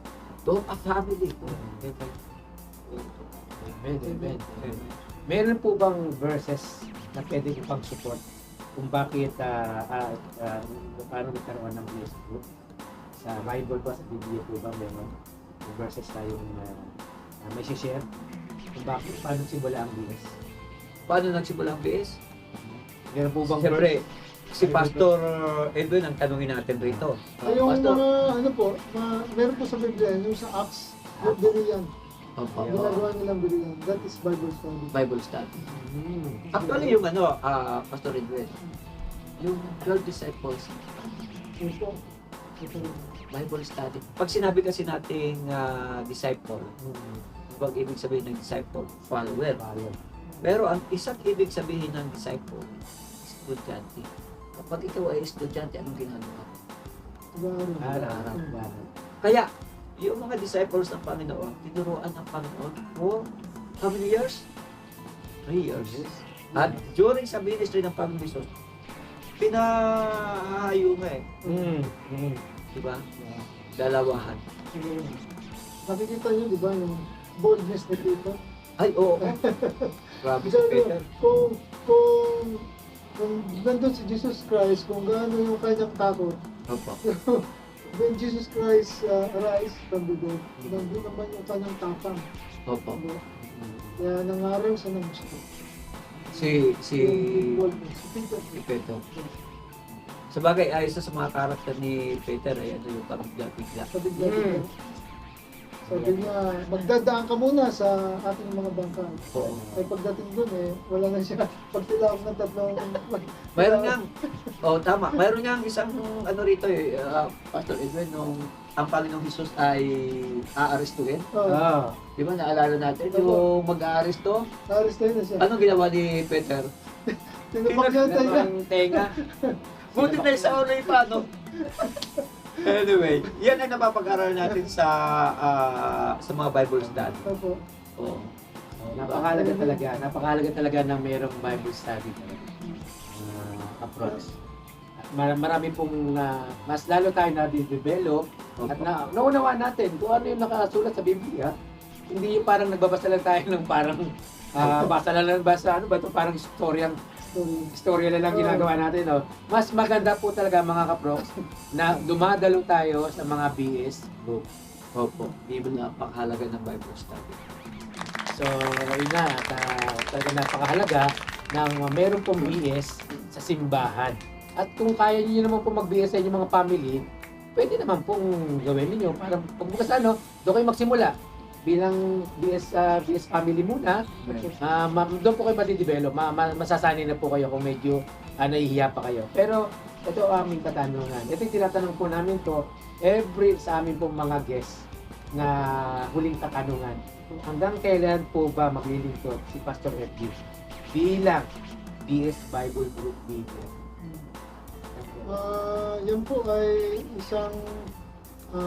To a family. Amen, amen. Meron po bang verses na pwede ipang support kung bakit paano nagkaroon ng blessed group? Sa Bible po, sa Biblia po ba meron verses tayong may share kung bakit, paano simula ang bless? Paano nagsimula ang BS? Meron po bang Siyempre, si Pastor Edwin ang tanungin natin rito. Yung Pastor, mga ano po, meron po sa Biblia, yung sa Acts, yung Berean. Opo. Ginagawa nilang Berean. That is Bible study. Bible study. Hmm. Actually, yung Pastor Edwin, yung 12 disciples, Yun po. Ito. Bible study. Pag sinabi kasi nating disciple, huwag ibig sabihin ng disciple, follower. Pero ang isang ibig sabihin ng disciple, estudyante. Kapag ikaw ay estudyante, anong ginagawa? Araw-araw. Kaya, yung mga disciples ng Panginoon, tinuruan ng Panginoon for how many years? 3 years. At during sa ministry ng Panginoon Jesus, pinahayo nga di ba? Dalawahan. Nakikita niyo, di ba, yung boldness ni Peter? Ay, oo. Grabe si Kasi Peter. kung nandun si Jesus Christ, kung gaano yung kanyang takot, Opo. when Jesus Christ arise from the dead, nandun naman yung kanyang tapang. Opo. Diba? Kaya nangaral sa nang gusto. Si Yung boldness. Si Peter. Peter. So, Sabagay, ay isa sa mga karakter ni Peter ay ano yung parang bigla-bigla. Sabi niya, sabi niya, magdadaan ka muna sa ating mga bangka. Oo. Ay pagdating dun wala na siya. Pag tilawag ng tatlong... Mayroon niyang, tama, mayroon niyang isang ano rito Pastor Edwin, nung ang Panginoong Jesus ay aarestuhin. Oh. Di ba, naalala natin yung mag-aaresto? Arrest na siya. Anong ginawa ni Peter? Tinapak niya tayo na. Ang tenga. Buti na sa ulo yung paano. Anyway, yan ay napapag-aral natin sa mga Bible study. Opo. Oo. Napakahalaga talaga ng mayroong Bible study approach. Marami pong mas lalo tayo na-develop at naunawaan natin kung ano yung nakasulat sa Biblia. Hindi yung parang nagbabasa lang tayo ng parang basa lang basa, ano ba ito, parang istorya na lang ginagawa natin. No? Mas maganda po talaga mga kaproks na dumadalo tayo sa mga BS book. Opo. Even napakahalaga ng Bible study. So, yun na, talaga napakahalaga ng meron pong BS sa simbahan. At kung kaya niyo naman po mag-BS sa inyong mga family, pwede naman pong gawin niyo para pagbukas doon kayo magsimula. Bilang BS family muna, doon po kayo madidevelop, masasanay na po kayo kung medyo nahihiya pa kayo. Pero ito ang aming katanungan. Ito yung tinatanong po namin to every sa aming pong mga guests na huling katanungan. Hanggang kailan po ba maglilingkod si Pastor Edwin bilang BS Bible Group leader? Yan po ay isang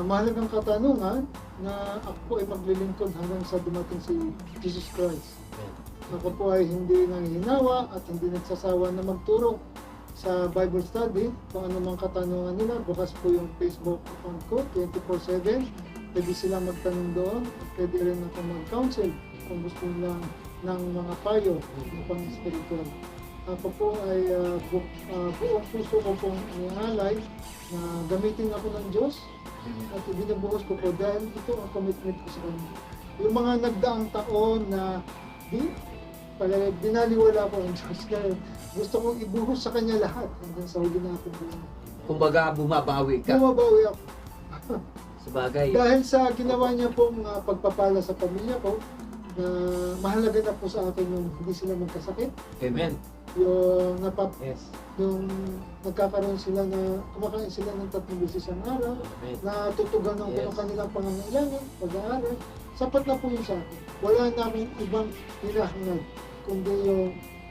mahalagang katanungan na ako po ay maglilingkod hanggang sa dumating si Jesus Christ. Ako po ay hindi nanghihinawa at hindi nagsasawa na magturo sa Bible study. Kung ano mang katanungan nila, bukas po yung Facebook account ko, 24/7. Pwede silang magtanong doon. Pwede rin ako mag-counsel kung gusto nila ng mga payo ng pang-spiritual. Ako po ay buong puso ko pong inihalay na gamitin ako ng Diyos at ibinubuhos ko po dahil ito ang commitment ko sa Kanya. Yung mga nagdaang taon na binaliwala ko ang Diyos kaya gusto kong ibuhos sa Kanya lahat hanggang sa huli natin po. Kumbaga, bumabawi ka. Bumabawi ako. Sabagay. Dahil sa ginawa niya pong pagpapala sa pamilya ko, na mahalaga na po sa akin yung hindi sila magkasakit. Amen. Yung Yes. yung nagkakaroon sila na kumakain sila ng 3 beses ang araw, Amen. na tutugan ng Yes. kanilang pangangailangan, pag-aaral. Sapat na po yun sa akin. Wala namin ibang hinahangad kundi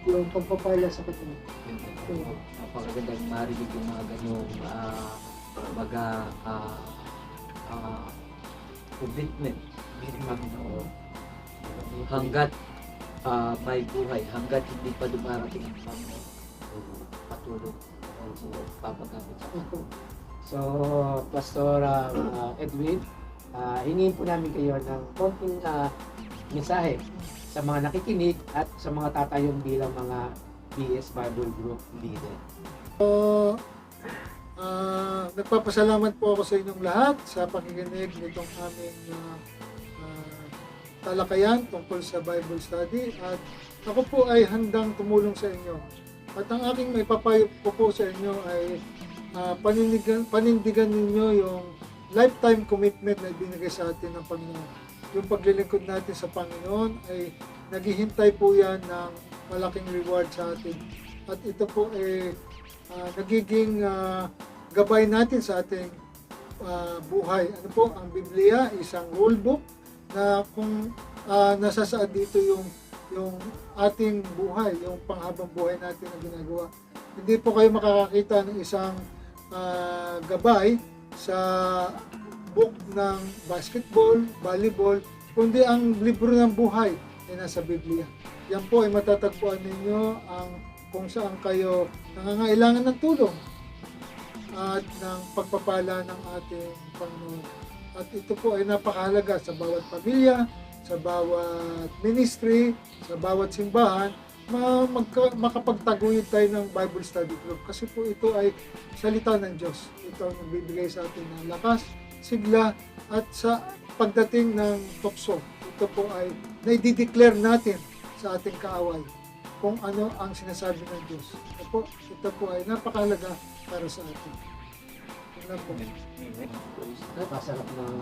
yung pagpapala sa kanila. Napakagandang marinig yung mga ganyong commitment ng Panginoon. Hanggat may buhay, hanggat hindi pa dumarating ang Panginoon, patuloy ang papagamit sa Panginoon. So, Pastor Edwin, hingin po namin kayo ng konting mensahe sa mga nakikinig at sa mga tatayong bilang mga BS Bible Group leader. Nagpapasalamat po ako sa inyong lahat sa pakikinig nitong aming talakayan tungkol sa Bible study at ako po ay handang tumulong sa inyo. At ang aking may papayo po sa inyo ay panindigan ninyo yung lifetime commitment na ibinigay sa atin ng Panginoon. Yung paglilingkod natin sa Panginoon ay naghihintay po yan ng malaking reward sa atin. At ito po ay nagiging gabay natin sa ating buhay. Ano po, ang Biblia, isang rule book na kung nasasaad dito yung ating buhay, yung panghabang buhay natin na ginagawa. Hindi po kayo makakakita ng isang gabay sa book ng basketball, volleyball, kundi ang libro ng buhay ay nasa Biblia. Yan po ay matatagpuan ninyo kung saan kayo nangangailangan ng tulong at ng pagpapala ng ating Panginoon. At ito po ay napakahalaga sa bawat pamilya, sa bawat ministry, sa bawat simbahan, makapagtaguyod tayo ng Bible Study Group. Kasi po ito ay salita ng Diyos. Ito ang nagbibigay sa atin ng lakas, sigla, at sa pagdating ng tukso. Ito po ay naidideclare natin sa ating kaaway. kung ano ang sinasabi ng Diyos. Ito po ay napakalaga para sa atin. Yun lang po. Napasarap ng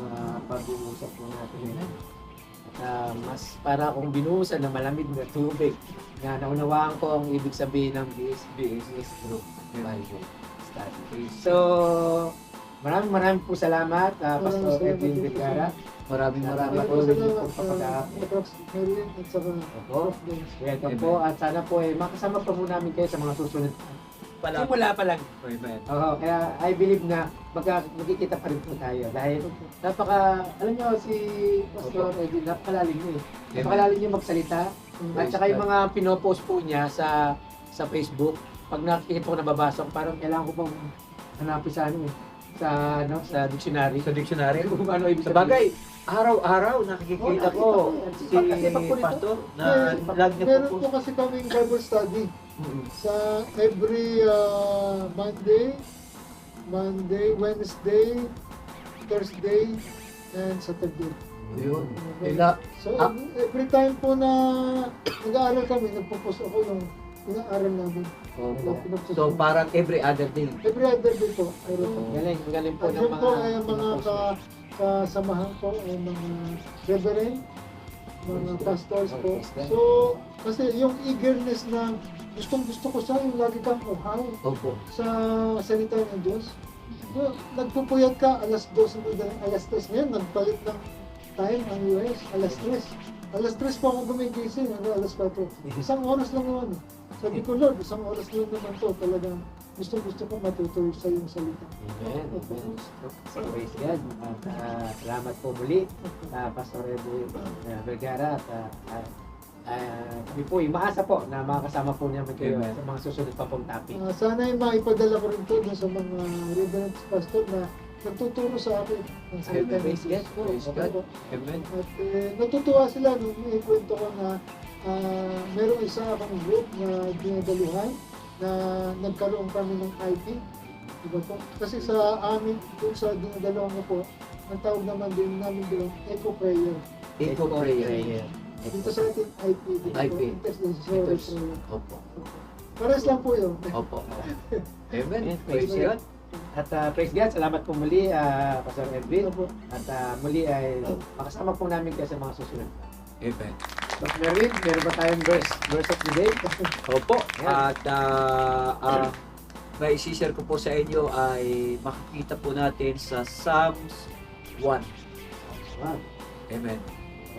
pag-uusap po natin ngayon. At mas para akong binuhusan ng malamig na tubig na naunawaan ko ang ibig sabihin ng BS Group Bible Study. So, maraming po salamat, Pastor Edwin Vergara. Maraming Patuloy niyo po kapag-aapit. Merlin at saka Opo. Welcome po at sana po makasama pa po namin kayo sa mga susunod. pala. Simula pa lang. Amen. Oo, kaya I believe na magkikita pa rin po tayo dahil alam nyo si Pastor Edwin, napakalalim niya eh. Napakalalim niya magsalita at saka yung mga pinopost po niya sa Facebook, pag nakikita ko nababasa ko, parang kailangan ko pang hanapin sa sa dictionary. Sa dictionary. Kung ano ibig Sa sabihin. bagay, araw-araw nakikita ko si Pastor na lag niya Meron po. po kasi kaming Bible study Mm-mm. sa every Monday, Wednesday, Thursday, and Saturday. Yun. Ila, So Ah. every time po na nag-aaral kami, nagpo-post ako yung inaaral namin. so parang every other day. Every other day po. Meron po. Galing po At ng yun mga po ay ang mga pinopost niya. kasamahan ko ay mga reverend, mga pastors po. So, kasi yung eagerness na gusto ko siya, yung lagi kang uhaw Opo. sa salita ng Diyos. So, nagpupuyat ka, alas 2 alas 3 ngayon, nagpalit ng time ang US, alas 3. Alas 3 po ako gumigising, alas 4. Isang oras lang naman. Sabi ko, Lord, isang oras lang naman to. Talagang gusto ko matutuloy sa iyong salita. Amen. Amen. So, praise God. At salamat po muli, Pastor Edwin Vergara. At kami po, maasa po na makakasama po namin kayo Amen. sa mga susunod pa pong topic. Sana ay maipadala ko rin to dun sa mga reverend pastor na nagtuturo sa akin ng salita ng Praise God Diyos. po. Praise God. Amen. At natutuwa sila nung ikwento ko na merong isa akong group na dinadaluhan na nagkaroon kami ng IP. Diba po? Kasi sa amin, dun sa dinadaluhan ko po, ang tawag naman din namin doon, Echo Prayer. Echo prayer. Dito sa ating IP. Dito IP. Po, intercessory Intercess- prayer. Opo. Pares lang po yun. Opo. Amen. Amen. Praise God. At praise God, salamat po muli, Pastor Edwin. Opo. At muli ay makasama po namin kayo sa mga susunod. Amen. Dr. Merwin, meron ba tayong verse of the day? Opo. At may isi-share ko po sa inyo ay makikita po natin sa Psalms 1. Wow. Amen.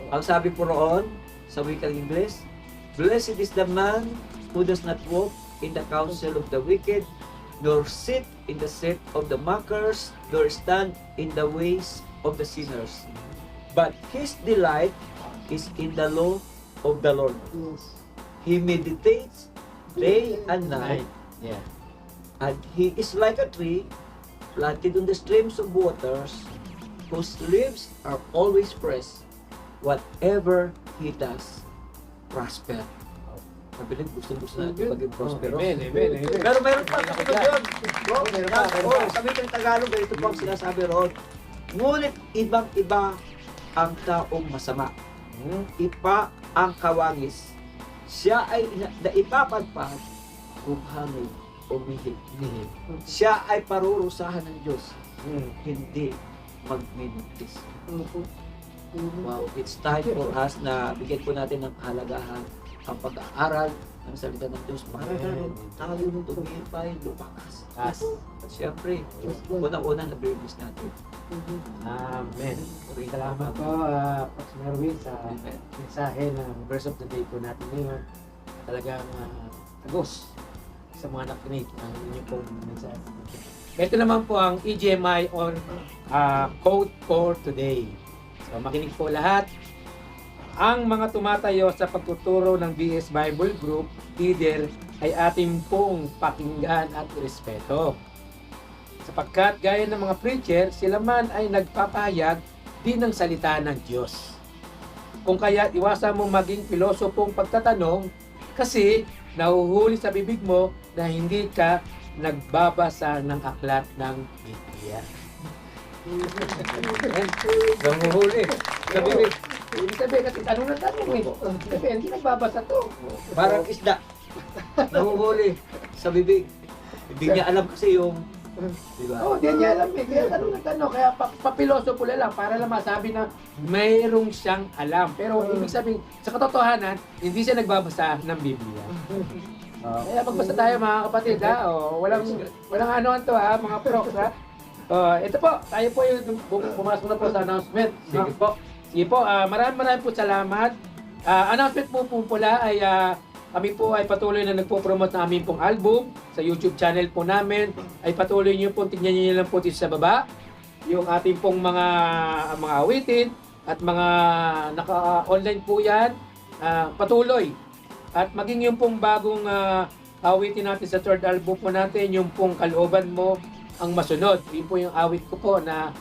Ang sabi po roon sa wikang English, Blessed is the man who does not walk in the counsel of the wicked, nor sit in the seat of the mockers, nor stand in the ways of the sinners. But his delight is in the law of the Lord. Yes. He meditates day and night, Yeah. and he is like a tree planted on the streams of waters, whose leaves are always fresh. Whatever he does, prosper. Mabilis, gusto natin maging prospero. Amen, amen, amen. Pero meron pa, Amen. kapag yun. Bro, Meron pa, meron pa. Sabi ng Tagalog, ganito po ang sinasabi roon. Ngunit ibang-iba ang taong masama. Ipa ang kawangis. Siya ay naipapadpad kung hangin umihig. Siya ay parurusahan ng Diyos, hindi magminuntis. Opo. Wow, it's time for us na bigyan po natin ng kahalagahan ang pag-aaral ng salita ng Diyos para tayo tumipay, lumakas. Yes. At syempre, unang-una na-release natin. Amen. Salamat po, Pastor Merwin, sa mensahe ng verse of the day po natin ngayon. Talagang agos sa mga nakinig ang inyong pong mensahe. Ito naman po ang EGMI on quote for today. So makinig po lahat. Ang mga tumatayo sa pagtuturo ng BS Bible Group leader ay ating pong pakinggan at respeto. Sapagkat gaya ng mga preacher, sila man ay nagpapahayag din ng salita ng Diyos. Kung kaya iwasan mo maging pilosopong pagtatanong kasi nahuhuli sa bibig mo na hindi ka nagbabasa ng aklat ng Biblia. Nahuhuli sa bibig. Ibig sabihin kasi tanong na tanong eh. Kasi hindi nagbabasa to. Parang isda. Nahuhuli sa bibig. Hindi niya alam kasi yung, di ba? Oo, di niya alam eh. Kaya tanong na tanong. Kaya papiloso pula lang para lang masabi na mayroong siyang alam. Pero ibig sabihin, sa katotohanan, hindi siya nagbabasa ng Biblia. Kaya magbasa tayo mga kapatid ha. Walang ano to ha, mga proks ha. Ito po, tayo po yung pumasok na po sa announcement. Sige po. Sige po, maraming po salamat. Announcement po pula ay kami po ay patuloy na nagpo-promote ng aming pong album sa YouTube channel po namin. Ay patuloy niyo po, tingnan niyo lang po dito sa baba. Yung ating pong mga awitin at mga naka-online po yan. Patuloy. At maging yung pong bagong awitin natin sa third album po natin, yung pong Kalooban Mo ang Masunod. Yun po yung awit ko po na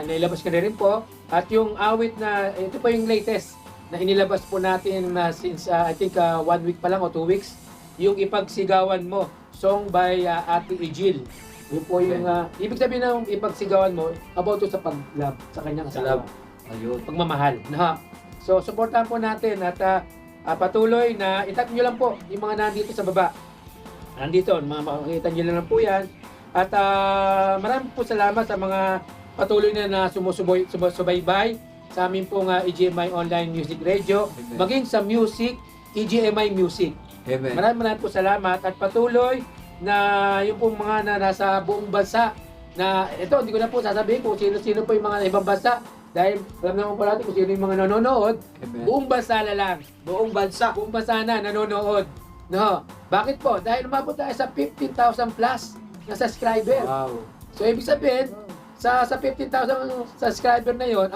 nailabas ko na rin po. At yung awit na, ito po yung latest na inilabas po natin since I think 1 week pa lang o 2 weeks. Yung Ipagsigawan Mo, song by Ate Ejil. Yun po yung, ibig sabihin ng Ipagsigawan Mo, about to sa pag-love, sa kanyang asawa. Ayun. Pagmamahal. So, supportahan po natin at patuloy na itag nyo lang po yung mga nandito sa baba. Nandito, makikita nyo lang po yan. At maraming po salamat sa mga patuloy na sumusubaybay sa amin pong EGMI Online Music Radio, Amen. maging sa music, EGMI Music. Amen. Maraming po salamat at patuloy na yung pong mga nasa buong bansa na ito, hindi ko na po sasabihin kung sino-sino po yung mga ibang bansa dahil alam naman po natin kung sino yung mga nanonood. Amen. Buong bansa na lang. Buong bansa. Buong bansa na nanonood. No. Bakit po? Dahil umabot tayo sa 15,000 plus na subscriber. Wow. So, ibig sabihin, sa 15,000 subscriber na yon,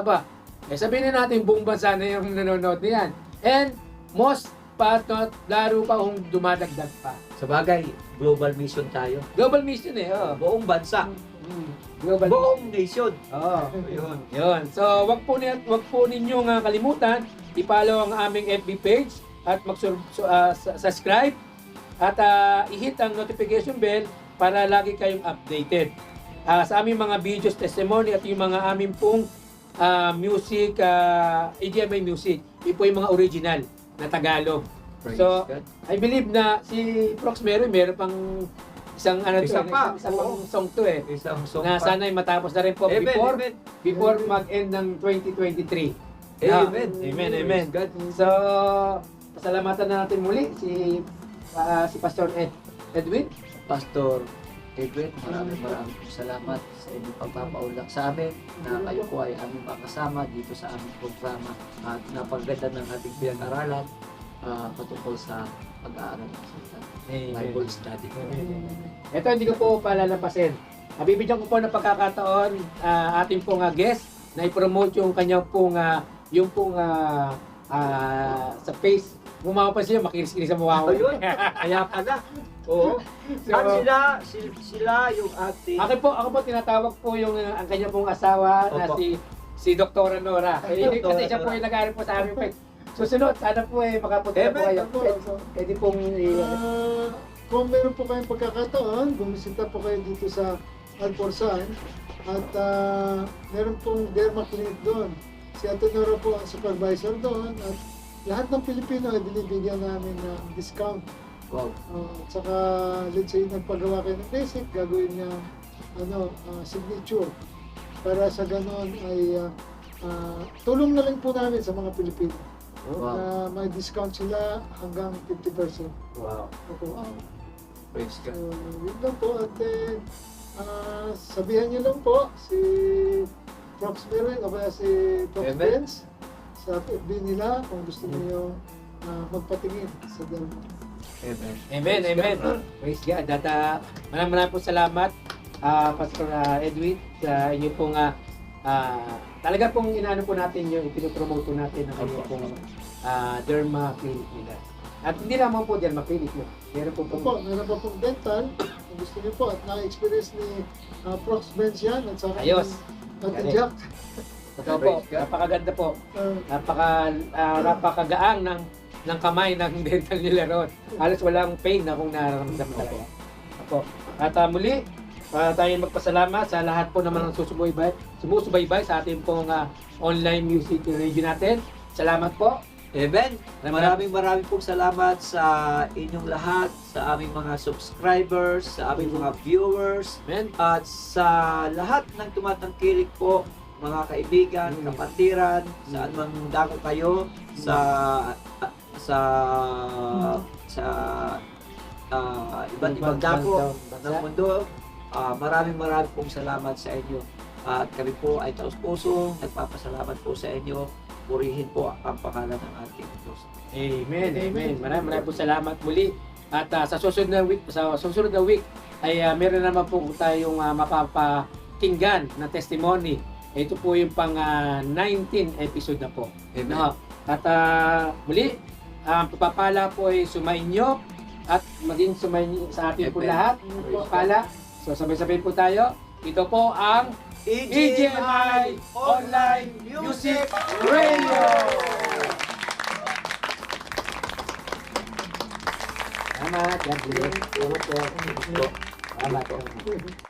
sabihin na natin buong bansa na yung nanonood niyan. And most part not, laro pa kung dumadagdag pa. Sa bagay, global mission tayo. Global mission eh. Buong bansa. Global Buong nation. Ayun. Yun. So, wag po ninyong kalimutan, i-follow ang aming FB page at mag-subscribe at i-hit ang notification bell para lagi kayong updated. Sa aming mga videos, testimony at yung mga aming pong music, EGMI music, yun po yung mga original na Tagalog. Praise So, God. I believe na si Prox meron pang isang Isa pa. isang pang song to eh. Isang song Na pa. sana'y matapos na rin po Amen, amen. before mag-end ng 2023. Amen. Amen, amen. Praise God. So, pasalamatan na natin muli si Pastor Edwin. Pastor Edwin, maraming salamat sa inyong pagpapaulak sa amin na kayo po ay aming makasama dito sa aming programa at napaganda ng ating pinag-aralan patungkol sa pag-aaral ng salita. Bible study. Ito, hindi ko po palalampasin. Bibigyan ko po ng pagkakataon ating pong guest na i-promote yung kanyang pong sa face. Gumawa pa siya, makinis-kinis sa mukha ko. Ayun, kaya pala. Oo. So, At sila yung ating... ako po tinatawag po yung ang kanya pong asawa na Opo. si Dr. Nora. Kasi Dr. siya po Nora. yung nag-aaral po sa amin po. Susunod, sana po makapunta po kayo. Pwede pong Kung meron po kayong pagkakataon, bumisita po kayo dito sa Alforsan at meron pong derma clinic doon. Si Ate Nora po ang supervisor doon at lahat ng Pilipino ay binibigyan namin ng discount. Wow. At saka, let's say, nagpagawa kayo ng basic, gagawin niya signature. Para sa ganon ay tulong na lang po namin sa mga Pilipino. Wow. Na may discount sila hanggang 50%. wow. Opo. Praise So, God. yun lang po. At sabihan niyo lang po si Prox Meron o kaya si Prox Amen. Benz sa FB nila kung gusto niyo magpatingin sa derma. Amen. Amen, amen. Praise God. At maraming po salamat, Pastor Edwin, sa inyo pong talaga pong inaano po natin yung ipinopromote po natin ang inyo pong derma clinic nila. At hindi naman po derma clinic no. Meron po Opo, meron pa pong dental. Kung gusto niyo po at na-experience ni Prox Benz yan at saka Ayos. Ate Galing. Jack. Ito po, napakaganda po. Napakagaang ng kamay ng dental nila ron. Halos walang pain na kung nararamdaman talaga. Opo. At muli, tayo magpasalamat sa lahat po naman ng sumusubaybay sa ating pong online music radio natin. Salamat po. Amen. Maraming pong salamat sa inyong lahat, sa aming mga subscribers, sa aming mga viewers, Amen. at sa lahat ng tumatangkilik po, mga kaibigan, kapatiran, saan man dako kayo, sa iba't ibang dako ng mundo. Maraming pong salamat sa inyo. At kami po ay taos-pusong nagpapasalamat po sa inyo. Purihin po ang pangalan ng ating Diyos. Amen. Amen. Maraming po salamat muli. At sa susunod na week ay meron naman po tayong mapapakinggan na testimony. Ito po yung pang 19 episode na po. Amen. No? At muli, ang pagpapala po ay sumainyo at maging sumainyo sa atin po Amen. lahat. Pagpapala. So sabay-sabay po tayo. Ito po ang EGMI Online Music Radio. Salamat. God bless. Salamat po. Salamat po.